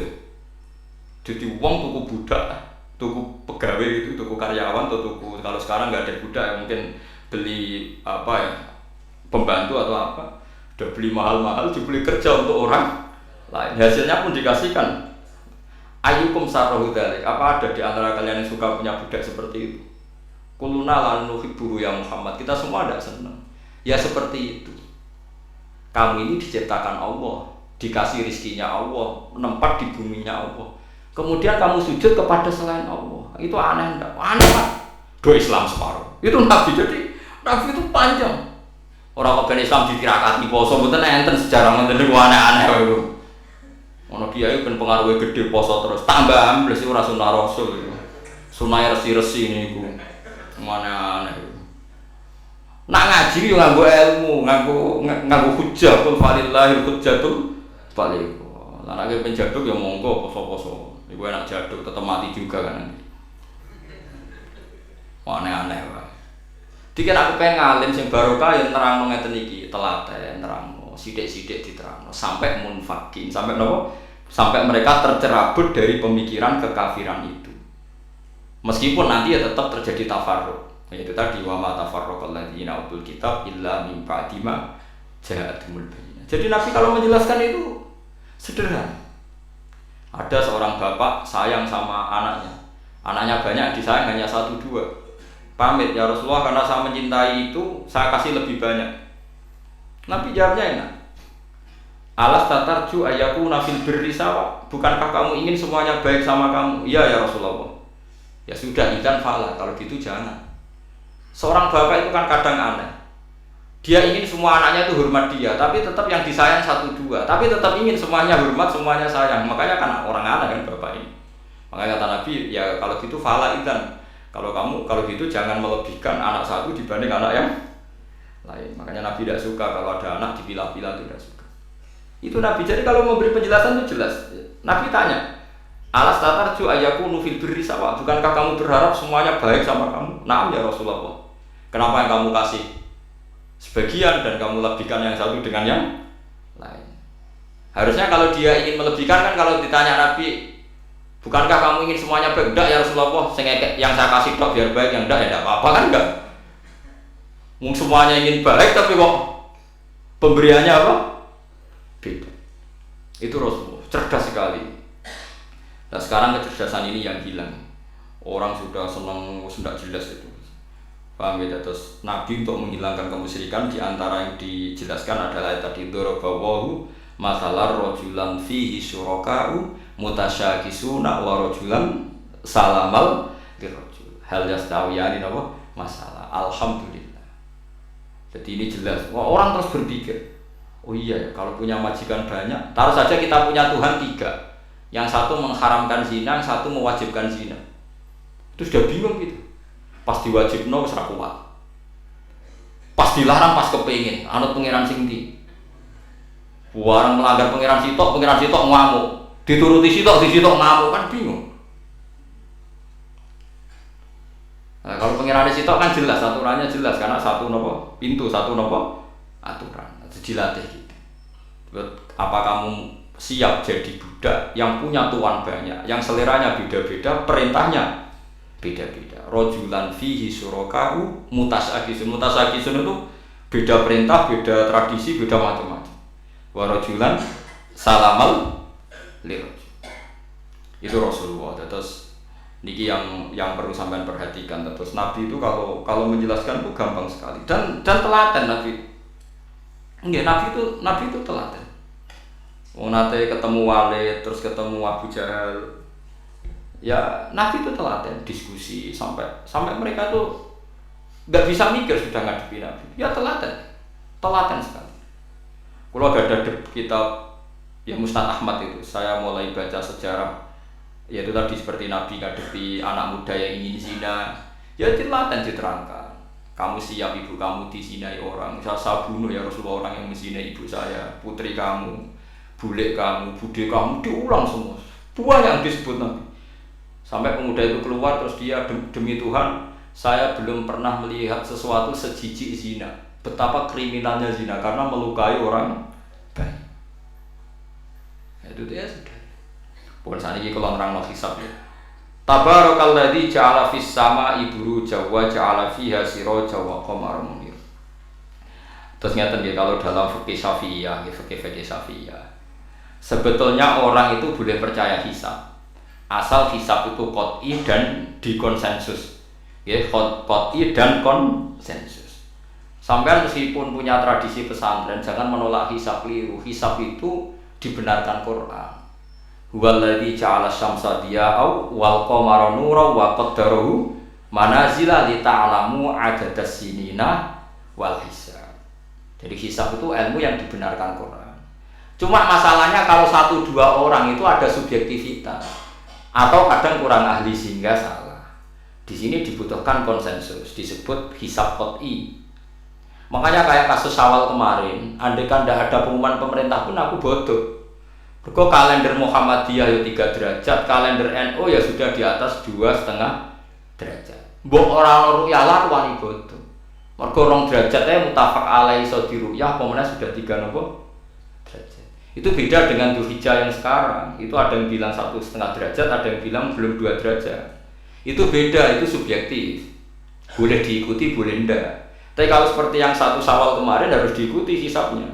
Jadi wong tuku budak, tuku pegawai itu, tuku karyawan atau tuku kalau sekarang nggak ada budak mungkin beli apa ya? Pembantu atau apa. Udah beli mahal-mahal dibeli kerja untuk orang lain. Hasilnya pun dikasihkan. Ayyukum sarrahu dzalik. Apa ada di antara kalian yang suka punya budak seperti itu? Kuluna la nuhibbu ya Muhammad. Kita semua tidak senang. Ya seperti itu. Kamu ini diciptakan Allah, dikasih rizkinya Allah, menempat di buminya Allah. Kemudian kamu sujud kepada selain Allah. Itu aneh enggak? Aneh kan? Do Islam separuh. Itu Nabi. Jadi Nabi itu panjang. Orang kok ben Islam ditirakati poso mboten enten sejarah ngoten niku aneh-aneh wae. Ono kiai ben pengaruhe gede poso terus tambah ambles ora sunah Rasul itu. Sunah resi-resi niku. Aneh-aneh. Nak ngaji yo nganggo ilmu, nganggo hujjah, kul falillahil hujjatul baligh. Lah nek penjaduk ya monggo poso-poso. Iku enak jaduk tetap mati juga kan nanti. Aneh-aneh wae. Dikira aku pengen ngalim sing barokah yang nerangno ngeten iki, telaten nerangno, sithik-sithik diterangno sampai munfakin, sampai nopo? Sampai mereka tercerabut dari pemikiran kekafiran itu. Meskipun nanti ya tetap terjadi tafarruq. Yaitu tadi wa ma tafarraqal ladzina utul kitab illa min ba'di ma ja'atumul bayyinah. Jadi Nabi kalau menjelaskan itu sederhana. Ada seorang bapak sayang sama anaknya. Anaknya banyak, disayang hanya 1 2. Pamit ya Rasulullah karena saya mencintai itu saya kasih lebih banyak. Nabi jawabnya enak. Alas tatarju ayaku nafil birri sawa. Bukankah kamu ingin semuanya baik sama kamu? Iya ya Rasulullah. Ya sudah ikan fala kalau gitu jangan. Seorang bapak itu kan kadang aneh. Dia ingin semua anaknya itu hormat dia, tapi tetap yang disayang 1 2. Tapi tetap ingin semuanya hormat, semuanya sayang. Makanya kan orang aneh kan bapak ini. Makanya kata Nabi, ya kalau gitu fala ikan. Kalau gitu jangan melebihkan anak 1 dibanding anak yang lain. Makanya Nabi tidak suka kalau ada anak dipilah-pilah, tidak suka. Itu Nabi. Jadi kalau memberi penjelasan itu jelas. Nabi tanya, alas tatarju ayaku nufil birri sawa. Bukankah kamu berharap semuanya baik sama kamu? Naam ya Rasulullah. Kenapa yang kamu kasih sebagian dan kamu lebihkan yang 1 dengan yang lain? Harusnya kalau dia ingin melebihkan kan kalau ditanya Nabi, bukankah kamu ingin semuanya baik? Enggak ya Rasulullah, yang saya kasih tok biar baik, yang enggak ya enggak apa-apa kan enggak. Semuanya ingin baik tapi kok pemberiannya apa? Beda. Itu Rasulullah, cerdas sekali. Nah sekarang kecerdasan ini yang hilang. Orang sudah senang, sudah jelas itu. Paham ya? Terus Nabi untuk menghilangkan kemusyrikan diantara yang dijelaskan adalah tadi dorobawahu masalah rojulan fihi syuraka'u mutasyakisuna wa rajulan salamal dirajul hal yastawiyani napa masalah. Alhamdulillah. Jadi ini jelas. Wah, orang terus berpikir, oh iya ya, kalau punya majikan banyak, taruh saja kita punya Tuhan 3. Yang satu mengharamkan zina, yang satu mewajibkan zina. Itu sudah bingung gitu. Pas diwajibno wis ra kuat. Pas dilarang pas kepengin, anut pangeran sing ndi. Warang melanggar pangeran sitok ngamuk. Dituruti sitok ngamuk, kan bingung. Nah, kalau pangeran sitok kan jelas, aturannya jelas karena satu nopo pintu, satu nopo aturan. Dilatih gitu. Apa kamu siap jadi budak yang punya tuan banyak, yang seleranya beda-beda, perintahnya beda-beda. Rojulan fihi syuraka'u mutasakisun itu beda perintah, beda tradisi, beda macam-macam. Wa rojulan salamal lirajul. Itu Rasulullah. Terus niki yang perlu sampean perhatikan. Terus Nabi itu kalau menjelaskan itu gampang sekali dan telaten Nabi. Enggak, Nabi itu telaten. Wong nate ketemu Walid, terus ketemu Abu Jahal. Ya Nabi itu telaten diskusi sampai mereka tuh nggak bisa mikir sudah ngadepi Nabi. Ya telaten sekali. Kalau ada kitab ya Mustad Ahmad itu, saya mulai baca sejarah. Yaitu tadi seperti Nabi ngadepi anak muda yang ingin zina. Ya telaten diterangkan. Kamu siap ibu kamu dizinai orang, saya bunuh ya Rasulullah orang yang menzinai ibu saya, putri kamu, bule kamu, bude kamu, diulang semua. Banyak yang disebut Nabi. Sampai pemuda itu keluar terus dia demi Tuhan, saya belum pernah melihat sesuatu sejijik zina. Betapa kriminalnya zina karena melukai orang baik. Itu ya sudah. Bukan saat ini kalau nerang hisab ya. Tabarakalladzi ja'ala fis sama'i buruja wa ja'ala fiha siraja wa qamaran munir. Terus ngeten nggih kalau dalam fikih Syafi'iyah, fikih Syafi'iyah. Sebetulnya orang itu boleh percaya hisab. Asal hisab itu qot'i dan dikonsensus. Nggih, qot'i dan konsensus. Sampai meskipun punya tradisi pesantren jangan menolak hisab keliru. Hisab itu dibenarkan Quran. Huwallazi ja'ala syamsa diya'au wal qamara nuran wa qaddarahu manazila li ta'lamu 'adadas sinina wal hisab. Jadi hisab itu ilmu yang dibenarkan Quran. Cuma masalahnya kalau 1-2 orang itu ada subjektivitas atau kadang kurang ahli sehingga salah. Di sini dibutuhkan konsensus, disebut hisab qot'i. Makanya kayak kasus Syawal kemarin, andai kan tidak ada pengumuman pemerintah pun aku bodoh. Mergo kalender Muhammadiyah ya 3 derajat, kalender NU ya sudah di atas 2,5 derajat. Mbok ora ana ru'yah lawan ibadah. Mergo 2 derajat ae mutafaq alaihi iso diru'yah apa meneh sudah 3 napa? Derajat. Itu beda dengan Dzulhijjah yang sekarang. Itu ada yang bilang 1,5 derajat, ada yang bilang belum 2 derajat. Itu beda, itu subjektif. Boleh diikuti, boleh ndak. Tapi kalau seperti yang 1 Syawal kemarin harus diikuti hisabnya.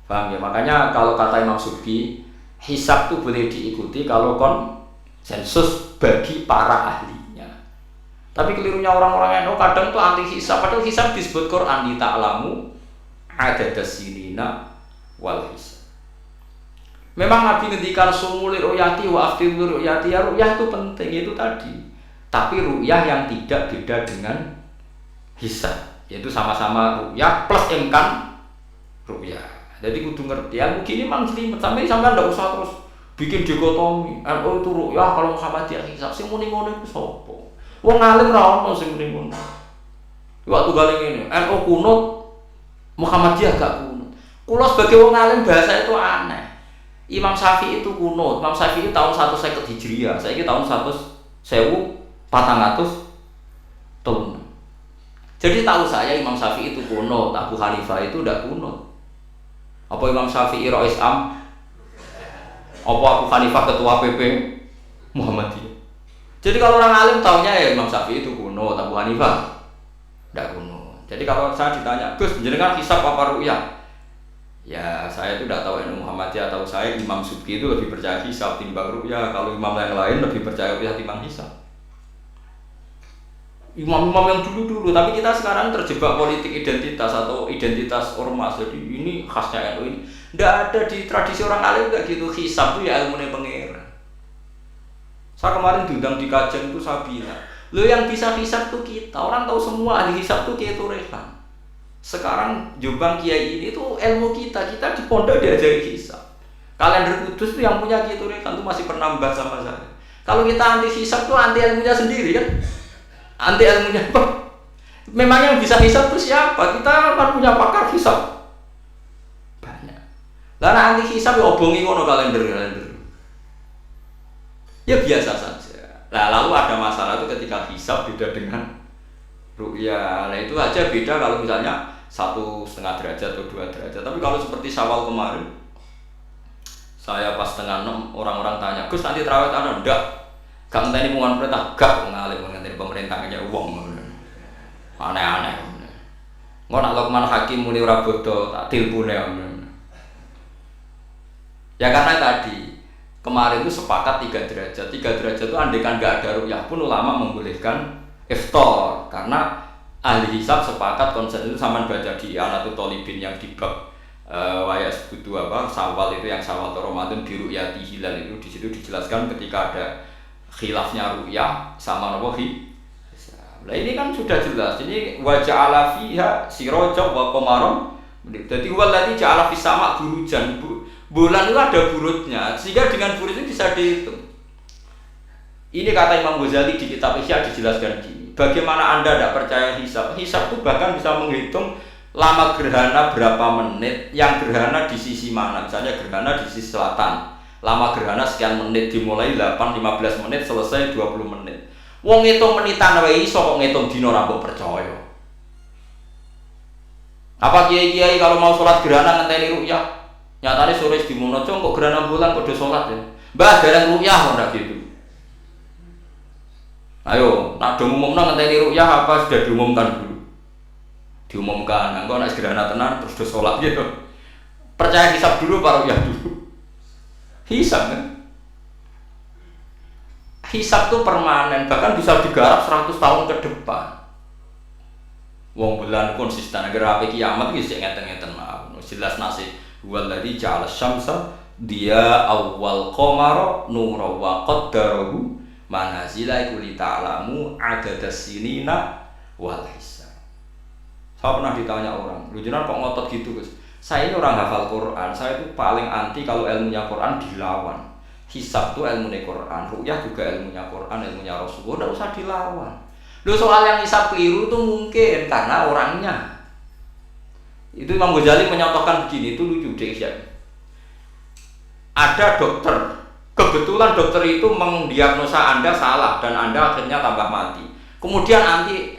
Paham ya? Makanya kalau kata Imam Subki, hisab itu boleh diikuti kalau konsensus bagi para ahlinya. Tapi kelirunya orang-orang NU kadang tuh anti hisab. Padahal hisab disebut Quran di ta'lamu adadas sinina wal hisab. Memang Nabi ngendikan sumul ru'yati wa afdhil ru'yati, ya ru'yah itu penting itu tadi. Tapi ru'yah yang tidak beda dengan hisab, yaitu sama-sama ru'yah plus imkan ru'yah. Jadi kudu ngerti, ya begini mang selimet, sampai ndak usah terus bikin dikotomi. NU itu ru'yah kalau Muhammadiyah hisab, sing muni ngono iku sapa? Wong alim ra ono sing muni ngono. Waktu galing ini, NU kunut, Muhammadiyah gak kunut. Kulo sebagai wong alim bahasa itu aneh. Imam Syafi'i itu kunut, Imam Syafi'i tahun 150 Hijriah, saiki tahun 1400 tahun. Jadi tahu saya Imam Syafi'i itu kunut, Abu Hanifah itu ndak kunut. Apa Imam Syafi'i Rais Am? Apa Abu Hanifah ketua PP Muhammadiyah? Jadi kalau orang alim taunya ya Imam Syafi'i itu kuno, Abu Hanifah tidak kuno. Jadi kalau saya ditanya, Gus, jenengan hisab apa ru'yah? Ya saya itu tidak tahu NU Muhammadiyah, tahu saya Imam Subki itu lebih percaya hisab timbang ru'yah. Kalau imam yang lain lebih percaya ru'yah timbang hisab. Imam-imam yang dulu-dulu, tapi kita sekarang terjebak politik identitas atau identitas ormas. Jadi ini khasnya NU ini. Tidak ada di tradisi orang alim kayak gitu. Hisab itu ya ilmunya pangeran. Saya kemarin diundang di kajian itu saya bilang, lo yang bisa hisab tuh kita. Orang tahu semua ahli hisab tuh Kiai Turekan. Sekarang Jombang Kiai ini tuh ilmu kita. Kita di pondok diajari hisab. Kalender Kudus tuh yang punya Kiai Turekan tuh masih pernah bahas sama saya. Kalau kita anti hisab tuh anti ilmunya sendiri kan? Anti ilmunya apa? Memang yang bisa hisab itu siapa? Kita kan punya pakar hisab banyak. Karena anti hisab ya obongi ngono kalender. Ya biasa saja. Nah lalu ada masalah itu ketika hisab beda dengan ru'yah. Nah itu aja beda kalau misalnya 1,5 derajat atau 2 derajat. Tapi kalau seperti Syawal kemarin, saya pas 5:30 orang-orang tanya, Gus nanti terawih ada? Enggak. Gak ngenteni pengumuman perintah, gak ngalih ngenteni pemerintah kaya wong. Aneh-aneh. Engko nak Luqman Hakim muni ora bodoh, tak tilpune. Ya karena tadi kemarin itu sepakat 3 derajat. 3 derajat itu andekan gak ada ru'yah pun ulama membolehkan iftar karena ahli hisab sepakat konsen itu sama baca di Anatul Tolibin yang di bab waya sebutu apa Syawal itu yang Syawal atau Ramadan di ru'yati hilal itu di situ dijelaskan ketika ada khilafnya ru'yah sama nopo hisab. Nah ini kan sudah jelas. Ini wa ja'ala fiha sirajan wa qamaran. Jadi walladzi ja'ala fis sama burujan. Bulan itu ada burutnya sehingga dengan burut itu bisa dihitung. Ini kata Imam Ghazali di kitab Ihya dijelaskan gini. Bagaimana Anda tidak percaya hisab? Hisab itu bahkan bisa menghitung lama gerhana berapa menit, yang gerhana di sisi mana. Misalnya gerhana di sisi selatan. Lama gerhana sekian menit, dimulai 8-15 menit, selesai 20 menit. Wong ngitung menitan wae iso kok ngitung dina ora mbok percaya. Apa kiai-kiai kalau mau sholat gerhana ngenteni ru'yah? Nyatane sore di Monoco kok gerhana bulan kok do sholat ya. Mbah dereng ru'yah kok ndak gitu. Ayo, nak diumumno ngenteni ru'yah apa sudah diumumkan dulu? Diumumkan, engko nek gerhana tenan terus do sholat gitu. Percaya hisab dulu apa ru'yah dulu? Hisab kan? Hisab itu permanen, bahkan bisa digarap 100 tahun ke depan. Wong bulan konsisten, agar apa kiamat bisa ngeten-ngeten maaf. Jelas nasib. Walladzi ja'ala syamsa dia awal qamara nura wa qaddarahu manazila iku li ta'lamu adadas sinina wal hisab. Saya pernah ditanya orang, lu jenengan kok ngotot gitu, Gus? Saya ini orang hafal Quran, saya itu paling anti kalau ilmunya Quran dilawan. Hisab itu ilmunya Quran, ru'yah juga ilmunya Quran, ilmunya Rasulullah, tidak usah dilawan. Loh soal yang hisab keliru itu mungkin karena orangnya. Itu Imam Ghazali menyontohkan begini, itu lucu deh ya. ada dokter, kebetulan dokter itu mendiagnosa Anda salah dan Anda akhirnya tambah mati. Kemudian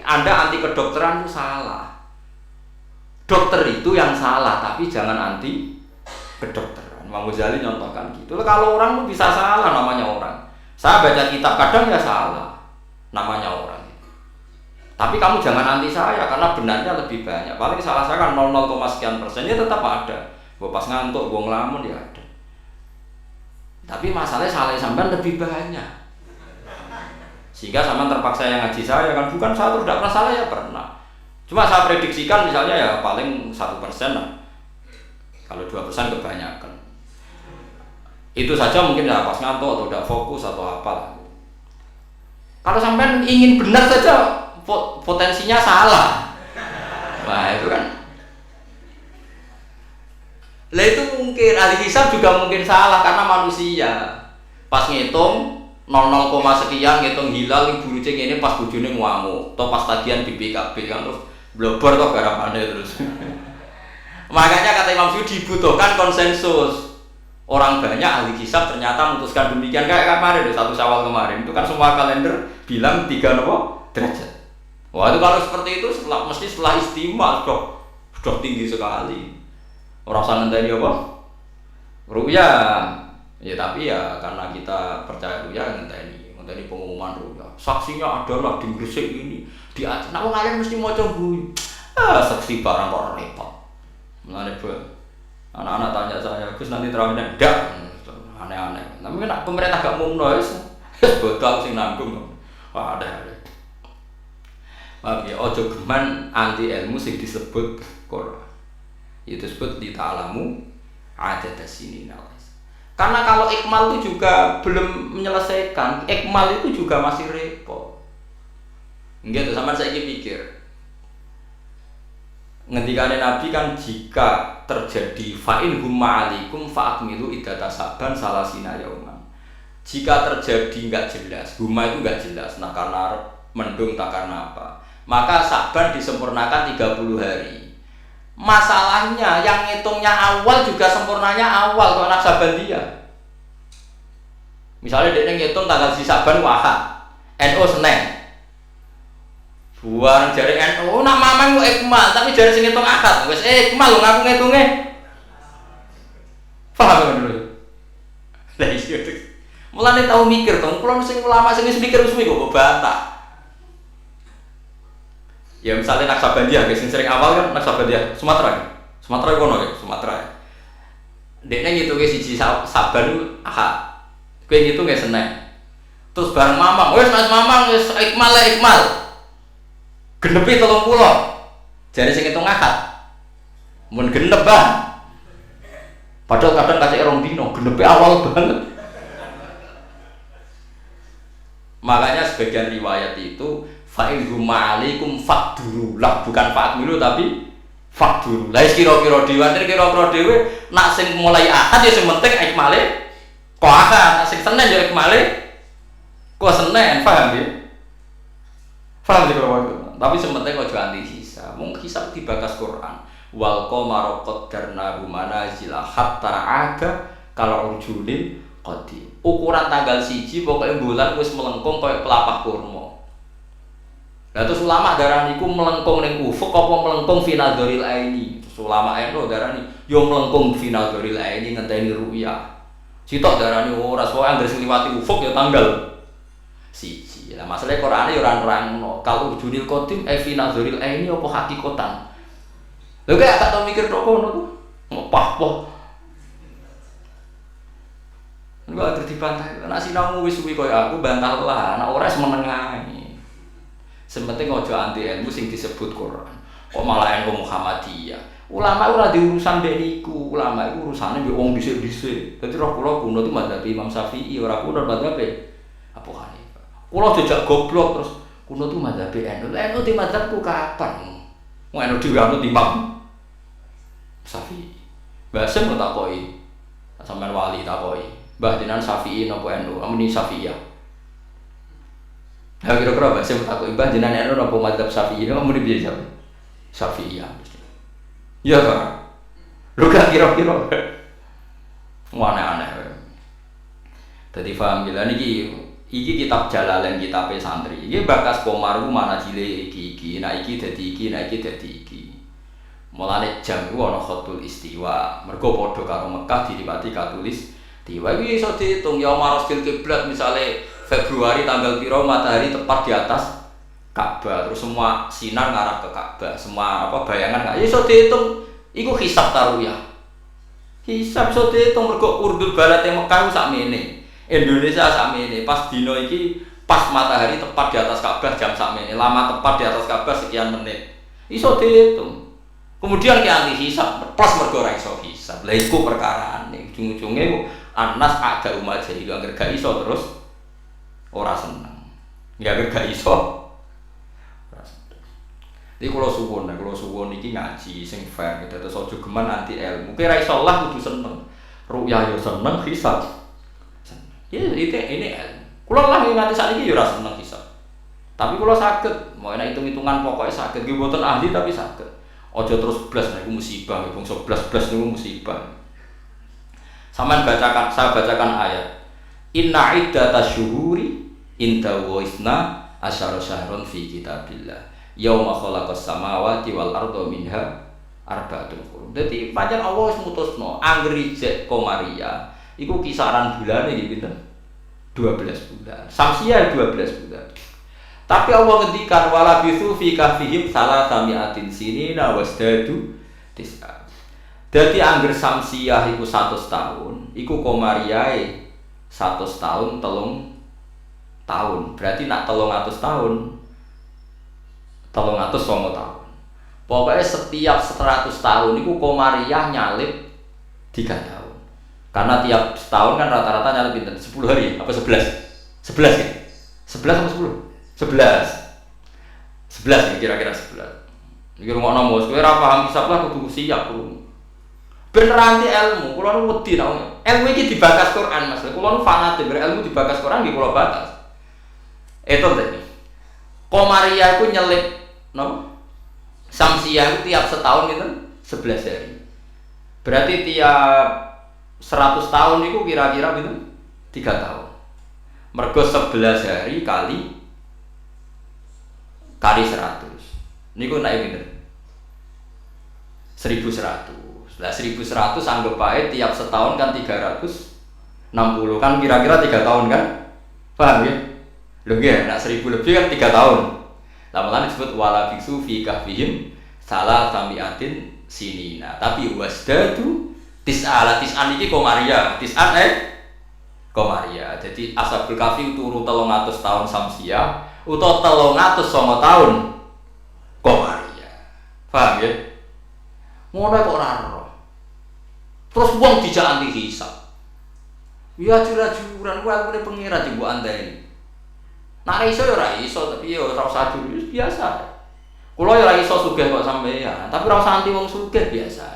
Anda anti kedokteran itu salah. Dokter itu yang salah, tapi jangan anti kedokteran. Imam Ghazali nyontohkan gitu. Kalau orang itu bisa salah, namanya orang. Saya baca kitab kadang ya salah, namanya orang. Tapi kamu jangan anti saya karena benarnya lebih banyak. Paling salah saya kan 0,0 sekian persennya tetap ada. Gua pas ngantuk, gua ngelamun ya ada. Tapi masalahnya salah sampean lebih banyak. Sehingga sampean terpaksa yang ngaji saya kan, bukan saya terus tidak pernah salah ya pernah. Cuma saya prediksikan misalnya ya paling 1% lah. Kalau 2% kebanyakan. Itu saja mungkin ya pas ngantuk atau tidak fokus atau apa. Kalau sampean ingin benar saja potensinya salah. Wah itu kan. Lah itu mungkin ahli hisab juga mungkin salah karena manusia. Pas ngitung 0, sekian ngitung hilal ibu rucing ini pas bojone ngamuk atau pas tagihan BPKB kan terus blobor toh garapane terus. Makanya kata Imam Syuuti dibutuhkan konsensus. Orang banyak ahli hisab ternyata memutuskan demikian kayak kemarin 1 Syawal kemarin itu kan semua kalender bilang 3 derajat. Wah itu kalau seperti itu mesti setelah istimewa sudah tinggi sekali. Orang sangat tadi apa? Ruya. Ya tapi ya karena kita percaya ruya ngenteni pengumuman ruya. Saksinya adalah di Gresik ini di Aceh. Nah kalian mesti mau coba. Saksi barang kok repot. Mulane anak-anak tanya saya, Gus nanti terawihnya enggak. Aneh-aneh. Tapi kan pemerintah gak ngumumno wis bodal sing nanggung. Wah ada. Ya ojo geman anti ilmu sing disebut Quran. Itu disebut di ta'lamu adat sini nawas. Karena kalau ikmal itu juga belum menyelesaikan, ikmal itu juga masih repot. Gitu sama saya pikir. Ngendikane Nabi kan jika terjadi fa'in humma alikum fa'akmilu iddata saban salasina yauman. Jika terjadi enggak jelas, humma itu enggak jelas. Nah karena mendung tak karena apa? Maka Sa'ban disempurnakan 30 hari. Masalahnya yang ngitungnya awal juga sempurnanya awal kalau anak Sa'ban dia. Misalnya dia ngitung tanggal si Sa'ban Ahad, NU Senin. Buang jari NU nak mamang kok ikmal, tapi jari sing ngitung Ahad. Wis ikmal lho ngaku ngitunge. Paham dulu. Lah iya. Mulane tau mikir to, kula sing ulama sing wis mikir suwi kok bantah. Ya misalnya Naksabandia, guys, yang sering awal kan Naksabandia, Sumatera kono ya, Sumatera. Dekne ngitungke siji Saban ku Ahad. Kowe ngitung ya Senin. Terus bareng Mamang, wis Mas Mamang wis ikmal. Genepi 30. Jare sing ngitung Ahad. Mun genep bah. Padahal kadang kacek rong dino, genepi awal banget. Makanya sebagian riwayat itu fa'in huma alaikum fakduru lah, bukan fa'akmilu tapi fakduru lah. Kira-kira dewe nak sing mulai Ahad ya sing penting ikmale kok Ahad, nak sing Senin ya ikmale kok Senin. Paham ya? Paham ya kalau tapi sing penting aja anti hisab. Mung hisab dibakas Quran wal qamara qaddarnahu manazila hatta aga kalau urjulin qadim. Ukuran tanggal 1 pokoknya bulan wis melengkung koyo pelapak kurma. Lah terus ulama darani iku melengkung ning ufuk apa melengkung fi nadharil aini. Terus ulama eno darani yo melengkung fi nadharil aini ngenteni ru'yah. Sitok darani ora soal anggere sing liwati ufuk ya tanggal 1. Lah masalahe Qur'ane yo ora nerangno. Kalau junil qadim fi nadharil aini apa hakikatan. Lho kaya gak tau mikir tok kono tuh. Ngopah-pah. Enggak terus dibantah. Nek sinau wis suwi koyo aku bantah lah, nek ora semenengae. Sementing ojo anti ilmu sing disebut Quran. Kok malah NU Muhammadiyah. Ulama ora diurusan mbek niku. Ulama iku urusane mbek wong dhisik-dhisik. Dadi roh kula kuno itu madzhab Imam Syafi'i, ora kuno madzhab Abu Hanifah. Kula jejak goblok terus kuno itu madzhab NU. NU di madzhabku kapan? Wong NU dhewe anut Imam Syafi'i. Mbah Sim takoki. Sampeyan wali takoki. Mbah jenengan Syafi'i napa NU? Amuni Syafi'iyah. Nah kira-kira Mbak saya takut Mbah jenengan anu napa madzhab Syafi'i kamu muni piye jawab? Syafi'iyah. Iya kan? Lu gak kira-kira. Aneh-aneh. Dadi paham gila iki kitab Jalalain kitab santri. Iki bakas Komar ku mana cilik iki. Nah iki dadi iki, nah iki dadi iki. Mulane jam iku ana khatul istiwa. Mergo padha karo Mekah diliwati katulis istiwa. Iki iso diitung ya marostil kiblat misale Februari tanggal piro matahari tepat di atas Ka'bah, terus semua sinar ngarah ke Ka'bah, semua bayangan iso diitung. Iku hisab taruyah. Hisab iso diitung mergo urdul balate Mekah sakmene. Indonesia sakmene. Pas dino iki pas matahari tepat di atas Ka'bah jam sakmene. Lama tepat di atas Ka'bah sekian menit. Iso diitung. Kemudian ki anti hisab plus mergo ora iso hisab. Lah iku perkarane. Ujung-ujunge Anas ada umat jadi angger gak iso terus ora seneng. Ya gak iso. Jadi kalau suwun iki ngaji sing fair gitu, terus ojo geman anti ilmu. Kira iso lah kudu seneng. Ru'yah yo seneng, hisab. Ya ini ilmu. Kulo lah nganti sakniki yo ora seneng hisab. Tapi kulo saged, mau enak hitung-hitungan pokoknya saged. Nggih mboten ahli tapi saged. Ojo terus blas niku musibah, bangsa blas-blas niku musibah. Sampeyan saya bacakan ayat. Inna iddatasy syuhuri inda wa isna asyara syahrun fi kitabillah. Yauma khalaqas samawati wal arda minha arba'atun hurum. Dadi pancen Allah wis mutusno angger ijek Komariah iku kisaran bulane iki pinten? 12 bulan. Samsiah 12 bulan. Tapi Allah ngendikan wala bisu fi kahfihim salasamiatin sinina wasdadu tis'a. Dadi angger samsiah iku 100 tahun, iku Komariah 100 tahun 3 tahun. Berarti nak 300 tahun 309 tahun. Pokoknya setiap 100 tahun itu Komariah nyalip 3 tahun. Karena tiap setahun kan rata-rata nyalip 10 hari apa 11? 11 ya? 11 atau 10? 11 ya kira-kira 11. Iki rumokno mos kowe ora paham hisab lah kudu siap kudu. Bener anti ilmu, kula nu wedi nek ilmu iki dibakas Quran Mas. Kula nu fanatik ilmu dibakas Quran nggih kula bakas. Itu tadi. Komariah ku nyelip Samsiah tiap setahun itu 11 hari. Berarti tiap 100 tahun itu kira-kira itu 3 tahun. Mergo 11 hari kali 100. Niku naik pinten? 1100. Lah 1100 anggap bae tiap setahun kan 360 kan kira-kira 3 tahun kan? Paham ya? Lho nggih, nek 1000 lebih kan 3 tahun. Lama-lama disebut wala biksu fi kahfihim salasamiatin sinina. Tapi wasdadu tis'ala tis'an iki Komariah. Tis'an Komariah. Jadi Ashabul Kahfi turu 300 tahun Samsiah utawa 309 tahun Komariah. Paham ya? Ngono kok ora ero. Terus wong dijak anti hisab. Ya jura-juran kuwi alune pengira di mbok andani. Nah iso ya ora iso tapi ya ora usah dulu biasa. Kulo ya ora iso sugih kok sampeyan, tapi ora usah anti wong sugih biasa.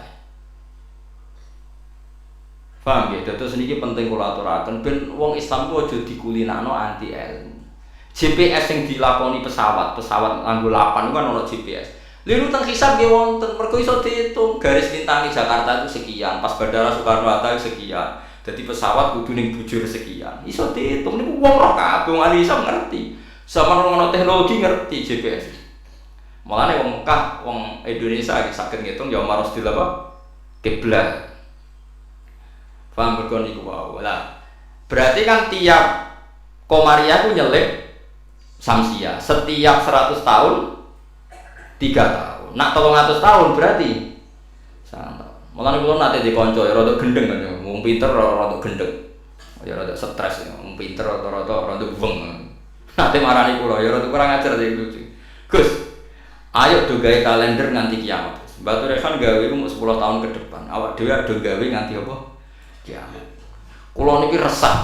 Paham ya? Terus niki penting kula aturaken ben wong Islam ku aja dikulinakno anti ilmu. GPS yang dilakoni pesawat nganggo 8 kan ono GPS. Liru teng hisab nggih wonten, mergo iso diitung garis lintangi Jakarta itu sekian, pas Bandara Soekarno-Hatta sekian. Jadi pesawat kudu ning bujur sekian. Iso diitung niku wong roh kabeh wong ahli hisab ngerti. Sama ono teknologi ngerti GPS. Mulane wong Mekah, wong Indonesia iki saged ngitung ya marostil apa? Kiblat. Paham berkon niku wae. Lah, berarti kan tiap Komariah ku nyelip Samsiah setiap 100 tahun 3 tahun. Nak 300 tahun berarti sangat. Mulane kula nate di kanca ya rada gendeng kan ya. Wong pinter rada gendeng. Ya rada stres ya. Wong pinter rada weng. Nate marani kula ya rada kurang ajar iki lucu. Gus, ayo do gawe kalender nganti kiamat. Batu Rehan gawe iku 10 tahun ke depan. Awak dhewe do gawe nganti apa? Kiamat. Kula niki resah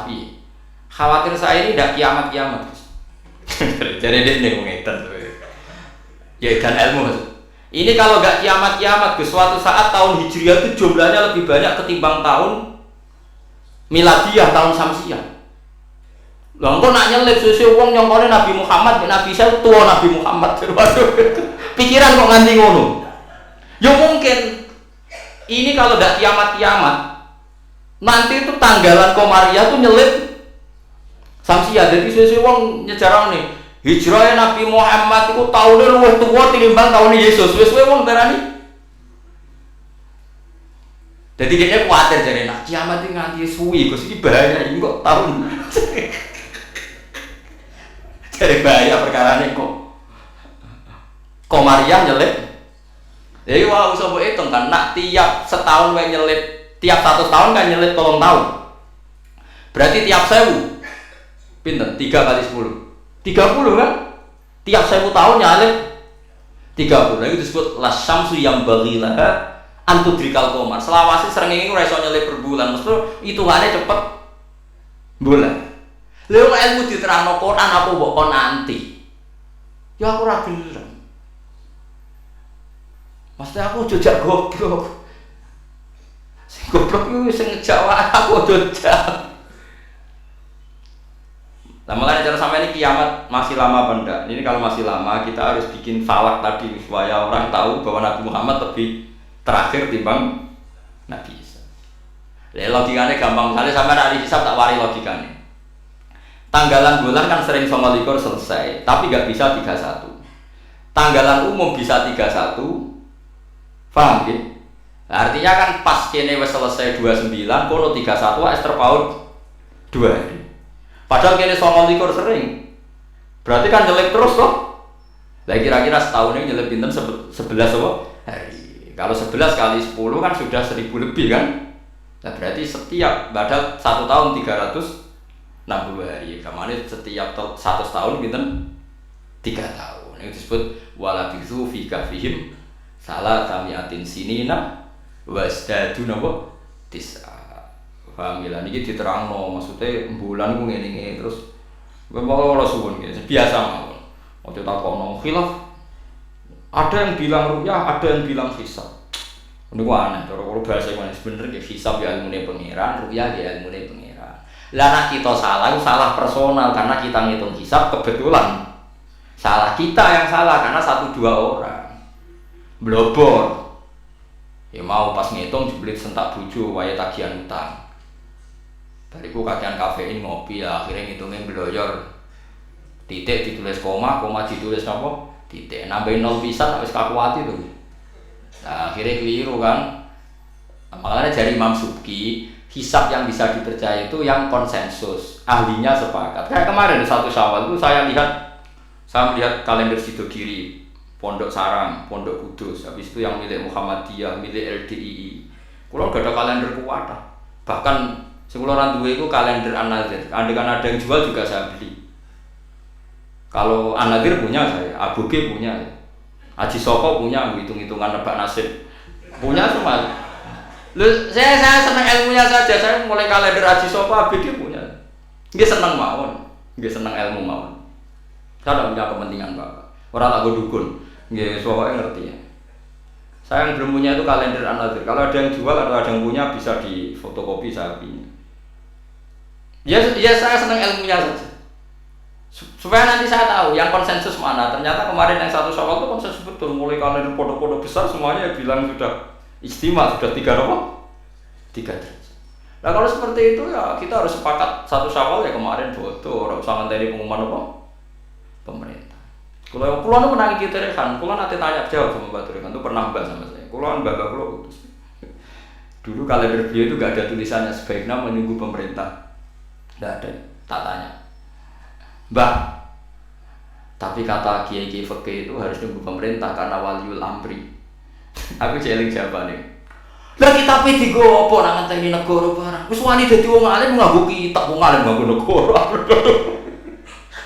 piye? Khawatir saya ini ndak kiamat-kiamat. Jadi dia wong edan. Ya edan ilmu Mas. Ini kalau nggak kiamat-kiamat, ke suatu saat tahun Hijriah itu jumlahnya lebih banyak ketimbang tahun Miladiah, tahun Samsiah. Lah engko nak nyelip susu wong nyongkone Nabi Muhammad, Nabi saya tua Nabi Muhammad. Waduh. Pikiran kok nganti ngono. Ya mungkin ini kalau nggak kiamat-kiamat Nanti itu tanggalan Komariah tuh nyelip Samsiah. Jadi sesuai wong nyejarah nih. Hijrahnya Nabi Muhammad itu tahunnya luwih tua tinimbang tahunnya Yesus. Sesuai wong darani. Jadi dia khawatir jadi nak kiamat ini nganti suwi, Gus ini bahaya ini kok tahun. Jadi bahaya perkara ini kok. Komariah nyelip. Jadi wah usah buat hitung kan, nak tiap setahun kan nyelip, tiap 100 tahun kan nyelip 3 tahun. Berarti tiap 1000, pinter 3 kali 10, 30 kan? Tiap 1000 tahun nyelip 30. Nah itu disebut lasyamsu yang baghilah antudrikal komar. Selawase srengenge ora iso nyelip per bulan, mesti hitungane cepet bulan. Lha ilmu diterangno Quran apa mbok kon nanti? Ya aku ora gelem. Mesti aku jojak goblok. Sing goblok iku sing ngejak aku jojak. Nah makanya cara sampai ini kiamat masih lama apa enggak? Ini kalau masih lama kita harus bikin falak tadi supaya orang tahu bahwa Nabi Muhammad lebih terakhir timbang Nabi Isa. Logikanya gampang, misalnya sampai hari hisab tak wari logikanya. Tanggalan bulan kan sering 29 selesai, tapi nggak bisa 31. Tanggalan umum bisa 31. Paham ya? Artinya kan pas kene wis selesai 29, kono 31 wis terpaut 2 hari. Padahal kene 29 sering. Berarti kan nyelip terus toh? Lah kira-kira setahun ini nyelip pinten 11 apa? Hari. Kalau 11 kali 10 kan sudah 1000 lebih kan? Nah berarti setiap padahal 1 tahun 360 hari. Kemana setiap 100 tahun pinten 3 tahun. Itu disebut walabithu fi kahfihim salah tamiatin sinina wasdadu napa tis'a. Paham ya? Niki diterangno maksudnya bulan ku ngene-ngene terus ora suwun gitu. Biasa mawon. Ojo takono khilaf. Ada yang bilang ru'yah, ada yang bilang hisab. Niku aneh, kalau bahasa yang bener ya hisab ya ilmune pangeran, ru'yah ya ilmune pangeran. Lah nek kita salah, itu salah personal karena kita ngitung hisab kebetulan. Salah kita yang salah karena 1-2 orang. Blobor. Ya mau pas ngitung jeblit sentak bojo wae tagihan utang. Bariku kakean kafein ngopi ya akhirnya ngitungin bloyor. Titik ditulis koma, koma ditulis apa? Titik. Nambahin 0 pisan wis kakuati tuh. Nah, akhirnya keliru kan. Makanya dari Imam Subki, hisab yang bisa dipercaya itu yang konsensus, ahlinya sepakat. Kayak kemarin 1 Syawal itu saya melihat kalender Sidogiri, Pondok Sarang, Pondok Kudus, habis itu yang milik Muhammadiyah, milik LDII. Kalau gak ada kalender kuat, bahkan sekolah duwe itu kalender An-Nadir. Andaikan ada yang jual juga saya beli. Kalau An-Nadir punya saya, Abu G punya, Haji Soko punya, hitung-hitungan nebak nasib punya semua. Saya senang ilmunya saja, saya mulai kalender Haji Soko, Abu G punya. Dia senang mawon, dia senang ilmu mawon. Saya tidak punya kepentingan bapak. Orang tak dukun, dia soalnya ngerti ya. Saya yang belum punya itu kalender An-Nadir. Kalau ada yang jual atau ada yang punya bisa di fotokopi saya punya. Ya saya senang ilmunya saja. Supaya nanti saya tahu yang konsensus mana. Ternyata kemarin yang 1 Syawal itu konsensus betul. Mulai kalender pondok-pondok besar semuanya bilang sudah istimewa, sudah 3 apa? 3 derajat. Nah kalau seperti itu ya kita harus sepakat 1 Syawal ya kemarin bodoh. Orang usah ngenteni pengumuman apa? Pemerintah. Kalau itu menangi kita rekan, kalau nanti tanya jawab sama Mbak Rekan itu pernah bahas sama saya. Kalau Mbak putus. Dulu kalender beliau itu gak ada tulisannya sebaiknya menunggu pemerintah. Tidak ada, tak tanya. Mbak, tapi kata kiai-kiai fikih itu harus nunggu pemerintah karena waliul amri. Aku jeling jawabannya. Lah kita pedi go apa nang ngenteni negara barang. Wis wani dadi wong alim nganggo kitab, wong alim nganggo negara.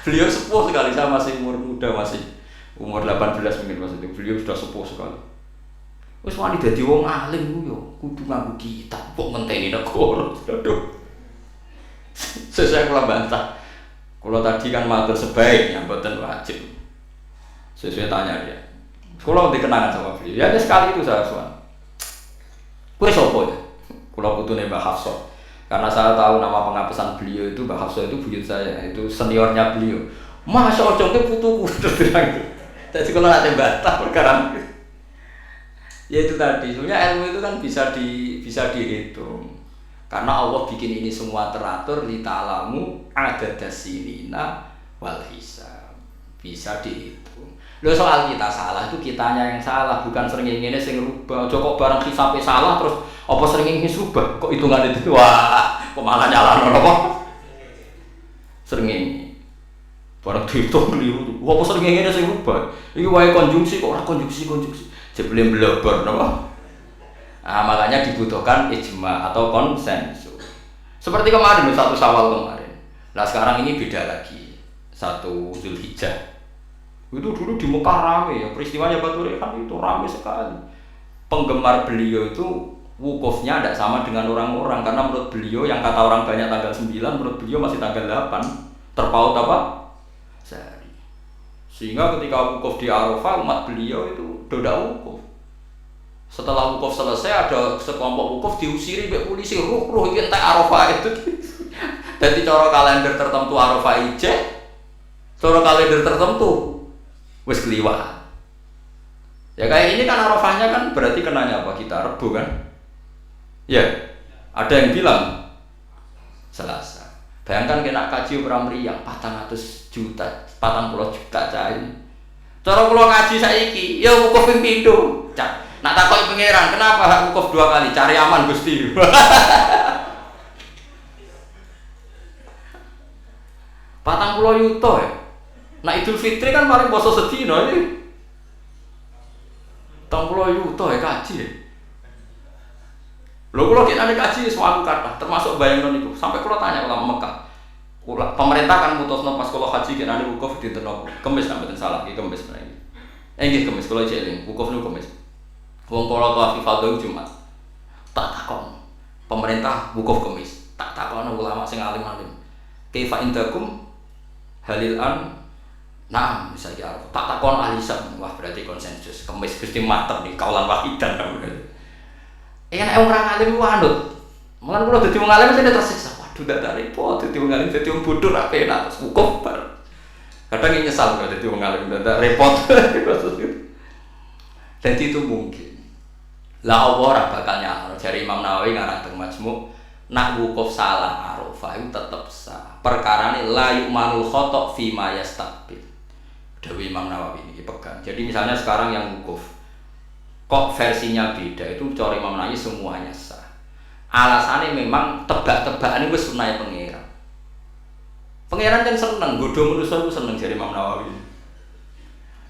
Beliau sepuh sekali, saya masih umur muda, masih umur 18 mungkin mas itu. Beliau sudah sepuh sekali. Wis wani dadi wong alim ku yo kudu nganggo kitab, kok ngenteni negara. Aduh. Sesuai kula bantah. Kalau tadi kan matur sebaiknya, mboten wajib. Sesuai tanya dia. Kalau dikenangan sama beliau, ya sekali itu saya suan. Kue sopo ya? Kalau putune Mbak Hafsah. Karena saya tahu nama pengapesan beliau itu Mbak Hafsah itu buyut saya, itu seniornya beliau. Masa ojongnya putuku terus bilang gitu. Jadi kalau nanti bantah perkara ya itu tadi. Sebenarnya ilmu itu kan bisa dihitung. Karena Allah bikin ini semua teratur li ta'lamu adadasinina wal hisab. Bisa dihitung. Lho soal kita salah itu kitanya yang salah, bukan srengenge sing rubah. Aja kok barang hisabe salah terus apa srengenge rubah? Kok hitungan itu wah, kok malah nyalahno apa? Srengenge. Barang dihitung keliru. Apa srengenge sing rubah? Iki wae konjungsi kok ora konjungsi. Jebule bleber napa? Nah, makanya dibutuhkan ijma atau konsensus. Seperti kemarin 1 Syawal kemarin. Nah, sekarang ini beda lagi. 1 Zulhijjah. Itu dulu di Mekah rame ya, peristiwanya Batu Rehan itu rame sekali. Penggemar beliau itu wukufnya tidak sama dengan orang-orang karena menurut beliau yang kata orang banyak tanggal 9, menurut beliau masih tanggal 8 terpaut apa? Sehari. Sehingga ketika wukuf di Arafah umat beliau itu tidak wukuf. Setelah wukuf selesai ada sekelompok wukuf diusiri oleh polisi, ruh iki entek Arafah itu. Jadi cara kalender tertentu Arafah ijek, cara kalender tertentu wis keliwat. Ya kayak ini kan Arafahnya kan berarti kenanya apa kita Rebo kan? Ya. Ada yang bilang Selasa. Bayangkan kena kaji orang meriang 400 juta, 40 juta cai. Cara kula ngaji saiki, ya wukuf ping pindho. Nak takoki pangeran, kenapa hak wukuf 2 kali? Cari aman Gusti. 40 yuta ya. Nah Idul Fitri kan paling poso sedina iki. 30 yuta ya kaji ya. Lho kula kene kaji suatu kata, termasuk bayangno niku. Sampai kula tanya ulama Mekah. Pemerintah kan mutusno pas kula haji kene wukuf dinten nopo? Kamis nek mboten salah, iki Kamis meneh. Nggih Kamis kula jeling, wukuf niku Kamis. Wong kala ke Fardhu Jumat. Tak takon. Pemerintah wukuf Kamis. Tak takon ulama sing alim-alim. Kaifa indakum halil an nah bisa ya tak takon alisan. Wah berarti konsensus. Kamis Gusti mantep nih kaulan wahidan berarti. Nek orang alim ku anut. Mulane kula dadi wong alim sing tersiksa. Waduh dak repot dadi wong alim dadi wong bodoh ra penak terus wukuf bar. Kadang nyesal kok dadi wong alim dak repot. Jadi itu mungkin. Lah Allah ora bakal nyalahno jare Imam Nawawi ngarang teng Majmu' nak wukuf salah Arafah itu tetep sah. Perkarane la yu'manul khata' fi ma yastaqbil. Dewi Imam Nawawi ini pegang. Jadi misalnya sekarang yang wukuf kok versinya beda itu cara Imam Nawawi semuanya sah. Alasannya memang tebak-tebakan itu sunai pangeran. Pangeran kan seneng godho manusa itu seneng jare Imam Nawawi.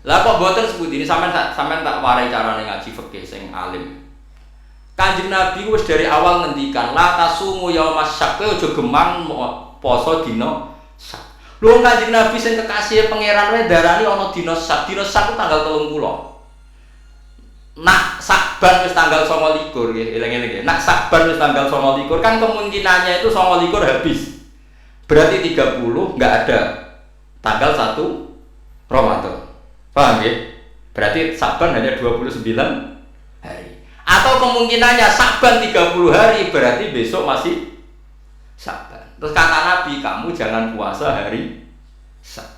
Lah kok boten sebut ini sampean tak warai carane ngaji fikih sing alim. Kanjeng Nabi wis dari awal ngendikan la tasumu yaumas syak, aja gemang poso dina sak. Lho Kanjeng Nabi sing kekasih pangeran wae darani ana dina sak. Dina sak ku tanggal 30. Nak Sakban wis tanggal 29 nggih, eling-eling nggih. Nak Sakban wis tanggal 29 kan kemungkinannya itu 29 habis. Berarti 30 enggak ada tanggal 1 Ramadan. Paham ya? Berarti Sakban hanya 29 hari. Atau kemungkinannya Sakban 30 hari berarti besok masih Sakban. Terus kata Nabi, kamu jangan puasa hari Sak.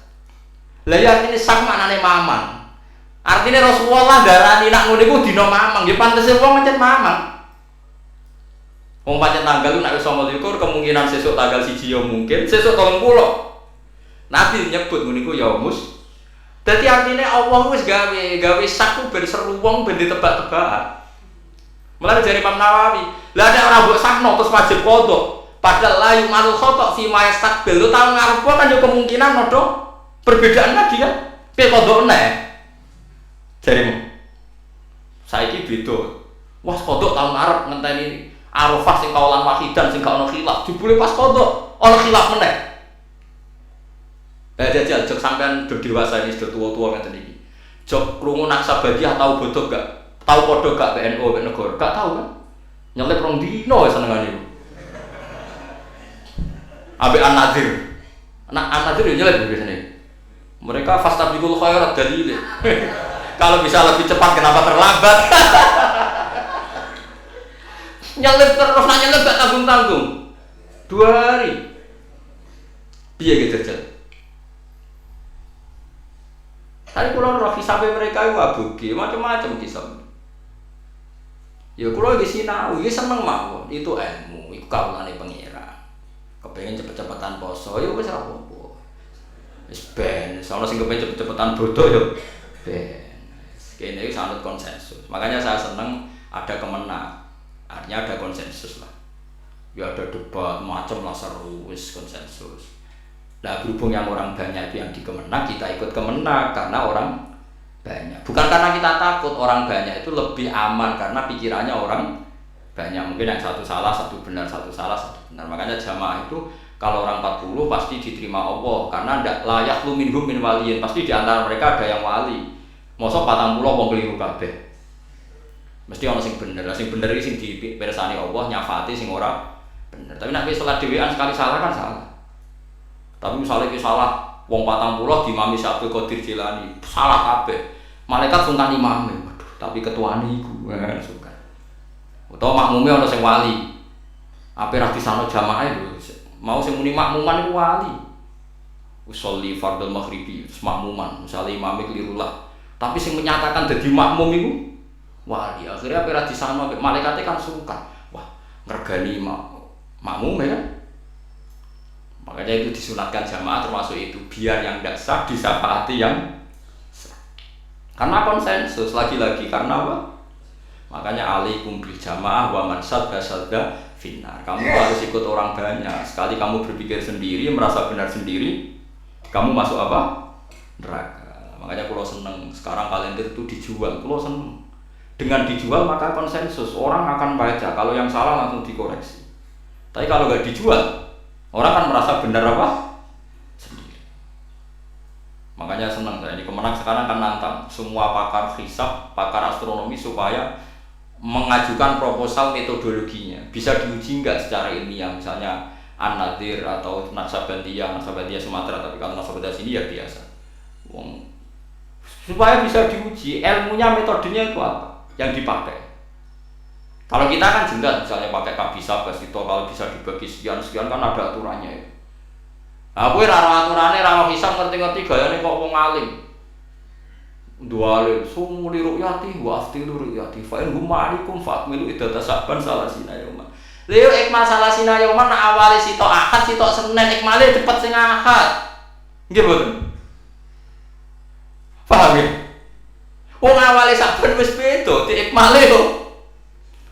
Lah ya ini Sak maknane mamang. Artinya Rasulullah darani nak ngono iku dina mamang, ya pantese wong pancen mamang. Wong pancen tanggal nek wis 29 kemungkinan sesuk tanggal 1 ya mungkin, sesuk 30. Nabi nyebut ngono iku yaumus. Dadi artine Allah wis gawe sak ku ben seru wong ben ditebak-tebakan. Mulane jare Imam Nawawi, lah nek ora mbok sakno terus wajib qodho. Padahal la yu'manul khata' fi ma yastaqbil. Lu tahun ngarep kan yo kemungkinan padha perbedaan lagi kan. Piye qodho neh? Jarimu. Saiki beda. Wah qodho tahun ngarep ngenteni Arafah sing kaulan wahidan sing gak ono khilaf. Jebule pas qodho ono khilaf meneh. Jajal jok sampean do dewasa ini sudah tua-tua ngeten iki. Jok krungu Naksabandiyah tau bodho gak? Tau padha gak PNU mek negara? Gak tau kan? Nyelip rong dino senengane iku. Ambek An-Nadir. An-Nadir yo nyelip biasane. Mereka fastabiqul khairat dalile. Kalau bisa lebih cepat kenapa terlambat? Nyelip terus nanya nyelip gak tanggung-tanggung. 2 hari. Piye gitu aja. Tapi kalau roh kisah mereka itu abugi, macam-macam kisah. Ya kula iki sinau, iki seneng mawon. Itu ilmu, iku kawulane pangeran. Kepengin cepet-cepetan poso, ya wis ora apa-apa. Wis ben, sono sing kepengin cepet-cepetan bodoh ya ben. Kene iki sanut konsensus. Makanya saya seneng ada kemenang. Artinya ada konsensus lah. Ya ada debat macam lah seru, wis konsensus. Nah berhubung yang orang banyak itu yang di Kemenang, kita ikut Kemenang karena orang banyak. Bukan karena kita takut, orang banyak itu lebih aman karena pikirannya orang banyak. Mungkin yang satu salah, satu benar, satu salah, satu benar. Makanya jamaah itu kalau orang 40 pasti diterima Allah karena ndak layak lu minhum min waliyin. Pasti di antara mereka ada yang wali. Mosok 40 wong keliru kabeh. Mesti ana sing bener. Lah sing bener iki sing dipirsani Allah, nyafati sing ora bener. Tapi nek wis salat dhewean sekali salah kan salah. Tapi misalnya kita salah, wong 40 dimami Abdul Qadir Jilani, salah kabeh. Malaikat sungkan imame, waduh, tapi ketuane iku, sungkan. Utawa makmume ana sing wali. Ape ra disano jamaah lho, mau sing muni makmuman iku wali. Usolli fardhu maghribi, makmuman, misale imame keliru lah. Tapi sing menyatakan dadi makmum iku wali. Akhirnya ape ra disano malaikate kan sungkan. Wah, ngregani makmume kan. Makanya itu disunatkan jamaah termasuk itu biar yang tidak sah disyafaati yang sah. Karena konsensus lagi-lagi karena apa? Makanya alaikum bil jamaah wa man sadda finnar. Kamu harus ikut orang banyak. Sekali kamu berpikir sendiri, merasa benar sendiri, kamu masuk apa? Neraka. Makanya kalau seneng sekarang kalender itu dijual, kalau seneng. Dengan dijual maka konsensus orang akan baca. Kalau yang salah langsung dikoreksi. Tapi kalau nggak dijual orang kan merasa benar apa? Sendiri. Makanya senang saya di Kemenang sekarang kan nantang semua pakar hisab, pakar astronomi supaya mengajukan proposal metodologinya. Bisa diuji nggak secara ilmiah, misalnya An-Nadir atau Naksabandiyah Sumatera, tapi kalau Naksabandiyah sini ya biasa. Supaya bisa diuji ilmunya, metodenya itu apa yang dipakai. Kalau kita kan jelas, misalnya pakai kabisa, basito, kalau bisa dibagi sekian kan ada aturannya itu. Nah, kowe ra aturane, ra hisab ngerti-ngerti gayane kok wong alim. Dua alim, sumuli ru'yati wa aftilu ru'yati. Fa in hum ma'alikum fa'milu idata saban salasina yauman. Lha ikmal salasina yauman awale sitok Ahad, sitok Senin, ikmale cepet sing Ahad. Nggih mboten? Paham ya? Wong awale saben wis beda, diikmale kok.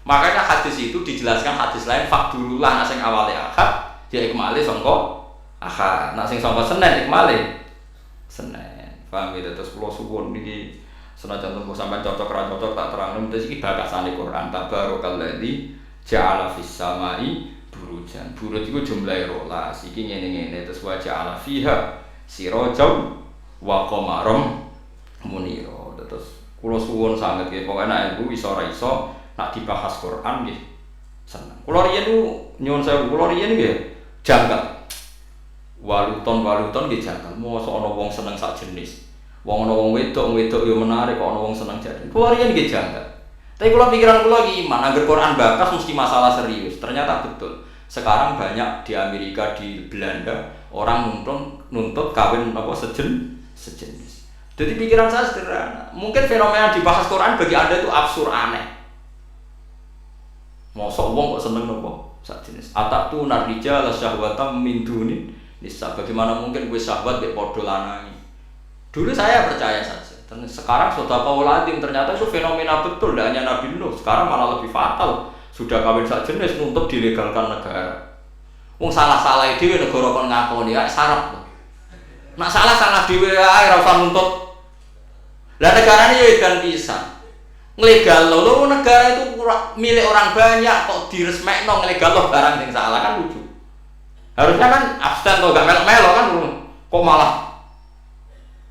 Makanya hadis itu dijelaskan hadis lain fakdululah, nak sing awale Ahad dia ikmale sangka Ahad, nak sing sangka Senin ikmale Senin. Paham ya? Terus kula suwun niki senajan tembung sampean cocok ra cocok tak terangno terus iki bakasane Quran tabarakalladzi ja'ala fis samai burujan. Buruj iku jumlahe 12. Iki ngene-ngene terus wa ja'ala fiha sirajan wa qamaram munira. Terus kula suwun sanget nggih pokoke nek ilmu iso ora iso nak dibahas Quran nggih seneng. Kula riyen niku nyuwun sewu, kula riyen nggih janggal. Waluton nggih janggal. Mosok ana wong seneng sak jenis. Wong ana wong wedok yo menarik kok ana wong seneng jane. Kula riyen nggih janggal. Tapi kula pikiran kula iki iman, angger Quran bakas mesti masalah serius. Ternyata betul. Sekarang banyak di Amerika, di Belanda orang nuntut kawin apa sejenis. Jadi pikiran saya sederhana. Mungkin fenomena dibahas Quran bagi Anda itu absurd aneh. Mosok wong kok seneng nopo sak jenis. Atatu narija la syahwatam min dunin nisa. Bagaimana mungkin gue syahwat mbek padha lanangi. Dulu saya percaya saja. Sekarang sudah kauladim ternyata itu fenomena betul, tidak hanya Nabi Nuh. Sekarang malah lebih fatal. Sudah kawin sak jenis nuntut dilegalkan negara. Wong salah-salah dhewe negara kon ngakoni ae sarap lho. Nak salah dhewe ae ora usah nuntut. Lah negarane yo edan pisan. Nglegal lo negara itu milik orang banyak kok diresmekno nglegal lo barang yang salah kan lucu. Harusnya kan abstain atau gak melok-melok kan kok malah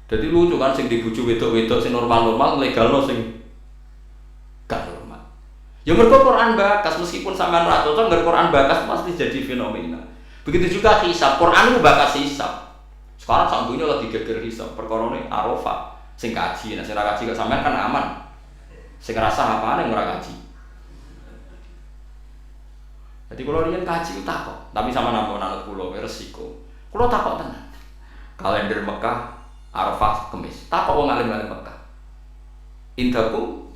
jadi lucu kan sing dibujuk wedok-wedok sing normal-normal nglegal lo sing gak normal. Ya mergo Quran bakas meskipun sampean ra cocok ngger Quran bakas pasti jadi fenomena. Begitu juga hisab, Quran itu bakas hisab. Sekarang sak dunya lagi geger hisab perkorone Arafah sing kaji, nah sing ra kaji kok sampean kan aman. Sing ngrasa apane ora kaji. Jadi kalau riyen kaji ku takok, tapi sama nampun anut kula resiko. Kula takok tenan. Kalender Mekah Arafah Kamis. Takok wong alim-alim Mekah. Indaku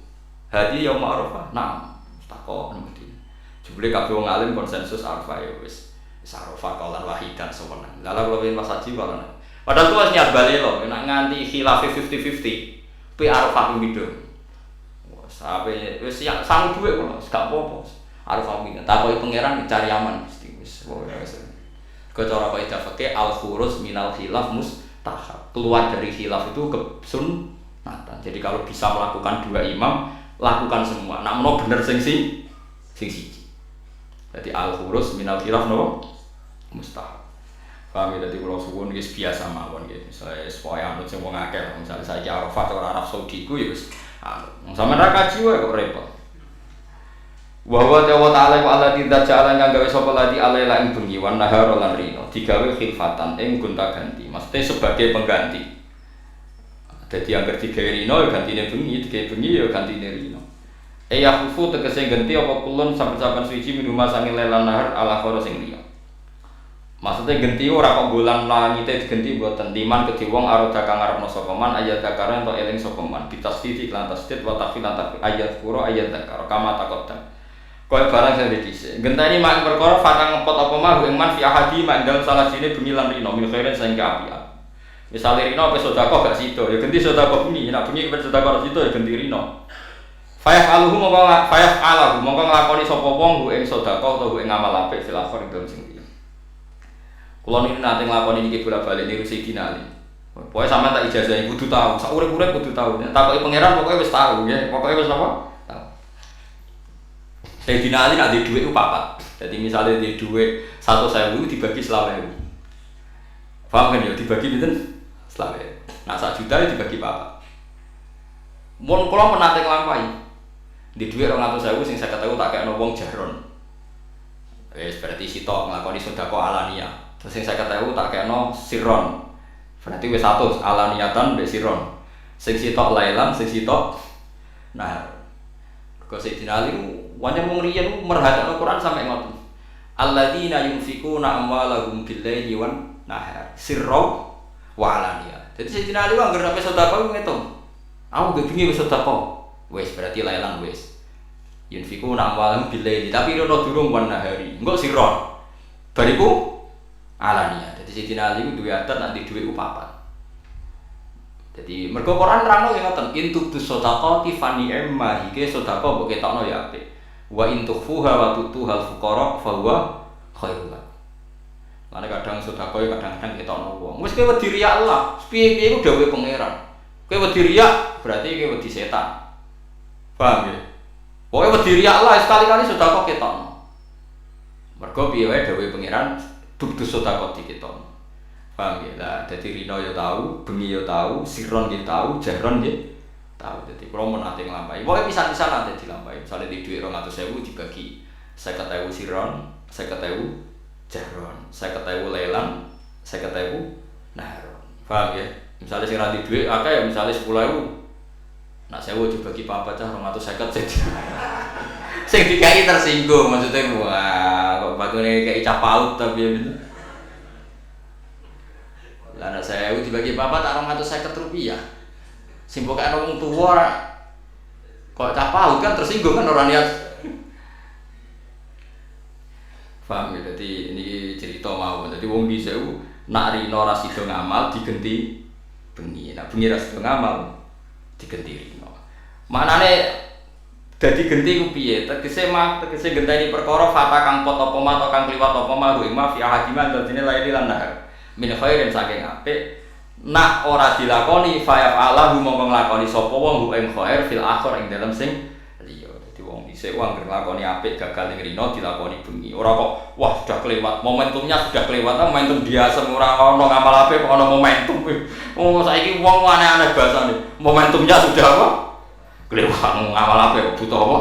hadi yaum Arafah. Nah, takok nang Madinah. Jebule kabeh wong alim konsensus Arafah ya wis Arafah kaulan wahidan sewenang. Lah kula pengen pas haji kok. Padahal tuh niat bali lho, nek nganti khilaf 50-50. Pi Arafah ping pindho. Sampai wis sang duwe kula, gak apa-apa. Arafah ping takoki pangeran cari aman mesti wis. Kecara kaidah fikih al-khuruz minal khilaf mustahab. Keluar dari khilaf itu kesunnatan. Jadi kalau bisa melakukan dua imam, lakukan semua. Nak menawa bener sing siji. Jadi al-khuruz minal khilaf napa? Mustahab. Paham ya, jadi kalau suwun wis biasa mawon nggih. Misale supaya anut sing wong akeh, misale saiki Arafah atau Arab Saudi ku ya wis anut. Sampeyan ra kaji wae kok repot. Wa huwa ta'ala wa alladzi dza'ala kang gawe sapa ladi alaila ing bengi wan nahar lan rino digawe khilfatan ing gonta-ganti. Maksudnya sebagai pengganti. Dadi angger digawe rino ya gantine bengi, digawe bengi ya gantine rino. Ya khufu tegese ganti apa kulun saben-saben suci minuma sange lelan nahar ala khara sing liya. Maksudnya genti ora kok bulan langite digenti mboten liman kedhi wong aroda kang ngarepno sapa man ayat zakara ento eling sapa man bitasdid lan tasdid wa tafil lan tafil ayat qura ayat zakara kama takoddam koyo barang sing dhisik genteni mak perkara fatang ngepot apa mah ing man fi ahadi mak dalem salah sine bengi lan rino min khairin sing kaapian misale rino apa sedekah gak sida ya genti sedekah bengi nek bengi wis sedekah sida ya genti rino fayah alahu mongko nglakoni sapa wong ing sedekah utawa ing amal apik fil akhir dalem sing kalau ini nanti ngelakoni ini bolak-balik niru Sayyidina Ali. Pokoknya sama tak ijazah kudu tahu, sak urip-urip kudu tahu. Takoki pangeran pokoknya wis tahu ya, pokoknya wis apa? Tahu. Sayyidina Ali nak di dhuwit ku papat. Jadi misalnya di dhuwit 1.000 dibagi 20.000. Paham kan ya dibagi pinten? 20.000. Nah 1 juta dibagi papat. Mun kula menate nglampahi. Di dhuwit 200.000 sing 50.000 tak kekno wong jahron. Wis berarti sitok nglakoni sedekah alaniyah. Terus yang 50.000 tak kena sirron. Berarti wis 100 alaniyatan mbek sirron. Sing sitok lailan, sing sitok nah. Kok Sayyidina Ali wancen wong riyen merhatekno Quran sampe ngoten. Alladzina yunfikuna amwalahum bil-laili wan nahar sirra wa alaniyah. Jadi Sayyidina Ali anggere sampe sedekah ngitung. Aku gak bingi wis sedekah. Wis berarti lailan wis. Yunfikuna amwalahum bil-laili tapi ono durung wan nahari. Engko sirron. Bariku alania. Jadi Sayyidina Ali ku duwe adat nek di dhuwit ku papat. Jadi mergo Quran nerangno ngoten, intubtu shadaqati fa ni'ma iki sedekah mbok ketokno ya apik. Wa intukhfuha wa tutuhal fuqara fa huwa khairul. Lan kadang sedekah kadang-kadang ketokno wong. Wis kowe wedi riya Allah, piye-piye ku dawuhe pangeran. Kowe wedi riya berarti kowe wedi setan. Paham ya? Pokoke wedi riya Allah sekali-kali sedekah ketokno. Mergo piye wae dawuhe pangeran bukti sedekah diketon. Paham ya? Lah dadi rino ya tahu, bengi ya tahu, sirron ya tahu, jahron ya tahu. Dadi kula menate nglampahi. Pokoke pisan-pisan nate dilampahi. Misale di dhuwit 200.000 dibagi 50.000 sirron, 50.000 jahron, 50.000 lelang, 50.000 nahron. Paham ya? Misale sing ra di dhuwit akeh ya misale 10.000. Nak 1.000 dibagi papat cah 250 sing dikai tersinggung maksudnya wah kok batune kayak cah paut tapi gitu. Lah nek 1.000 dibagi papat tak 250 rupiah. Sing pokoke wong tuwa kok cah paut kan tersinggung kan ora niat. Paham ya, dadi ini cerita mawon. Dadi wong dhisik nak rino ra sida ngamal digenti bengi. Nak bengi ra sida ngamal digenti rino. Manane dadi genti ku piye? Tegese genteni perkara fata kang pot apa ma kang kliwat apa ma ing ma fi ahadiman dadine laili lan nahar. Min khairin saking apik. Nak ora dilakoni fayaf Allah mongko nglakoni sapa wong ing khair fil akhir ing dalem sing liya. Dadi wong dhisik wong nglakoni apik gagal ning rino dilakoni bengi. Ora kok wah sudah kelewat, momentumnya sudah kelewat, momentum biasa ora ono ngamal apik kok ono momentum. Oh saiki wong aneh-aneh basane. Momentumnya sudah apa? Kelewat ngamal apa ya butuh apa?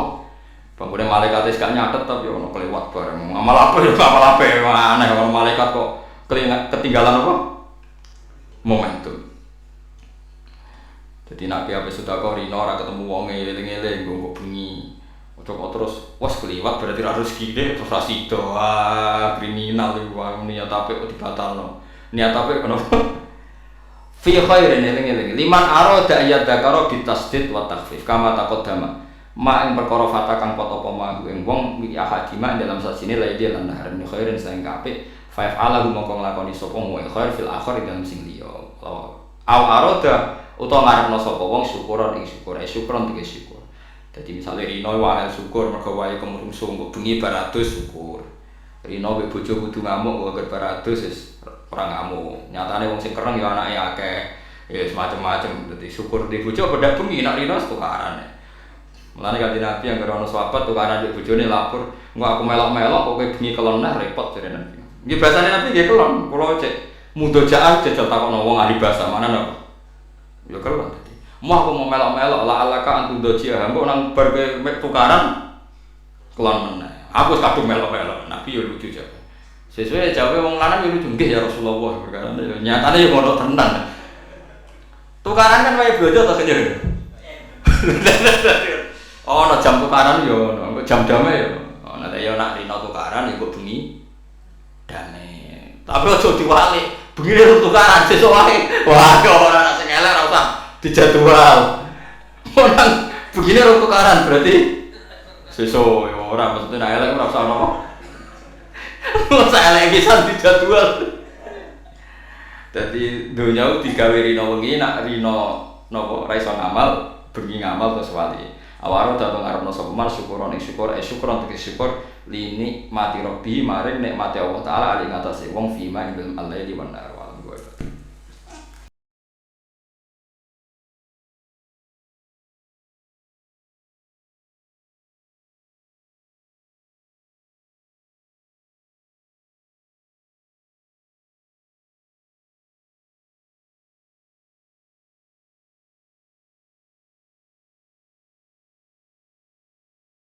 Bangunnya malaikat gak nyatet tapi ono kelewat bareng. Ngamal apa ya ngamal apa ya aneh kalau malaikat kok ketinggalan apa? Momentum. Jadi nak piye sudah kok rino ora ketemu wonge eling-eling nggo bengi. Kok terus wes kelewat berarti ra rezeki terus ra sida. Kriminal iki wae niat apik kok dibatalno. Niat apik kenapa? Fi khairin eling-eling liman arada ayat dzakara bitasdid wa takhfif kama taqaddama ma ing perkara fata kang pot apa ma ing wong wi ahadima dalam sajine laide lan nahar min khairin sing apik fa ala mongko nglakoni sapa wa khair fil akhir dalam sing liya aw arada utawa ngarepno sapa wong syukuran ing syukuran tiga syukur. Dadi misale rino wae syukur mergo wae kemrungsung kok bengi baratus syukur. Rino mbek bojo kudu ngamuk kok baratus wis ora ngamuk. Nyatane wong sing kereng ya anake akeh. Ya semacam-macam. Dadi syukur di bojo padha bengi nek rino tukaran. Mulane kanthi Nabi yang ono sahabat tukaran mbek bojone lapor, "Engko aku melok-melok kok kowe bengi kelon nah repot," jare Nabi. Nggih basane Nabi nggih kelon, kula cek mudojaan jajal takokno wong ahli bahasa mana napa. Ya kelon dadi. Mau aku mau melok-melok la alaka antu dojia, engko nang bar tukaran kelon meneh. Aku wis kadung melok-melok, Nabi yo lucu jare. Sesuai jawabe wong lanang yo lucu nggih ya Rasulullah perkara nyatane yo ngono tenan. Tukaran kan wae bojo to kene. Oh, no jam tukaran yo ono, jam-jame yo. Ono ta yo nak rino tukaran iku bengi dane. Tapi aja diwalik, bengi tukaran sesuk wae. Wah, ora sing elek ora usah dijadwal. Orang begini ora tukaran berarti sesuk yo ora mesti nek elek ora usah ono. Masa elek pisan dijadwal. Dadi donya digawe rino wengi nak rino napa ra iso ngamal, bengi ngamal terus wali. Awaro dateng arepno sapa man syukuron syukuron tegese syukur lini mati robbi maring nikmate Allah taala ali ngatasé wong fima ing dalem Allah di benar.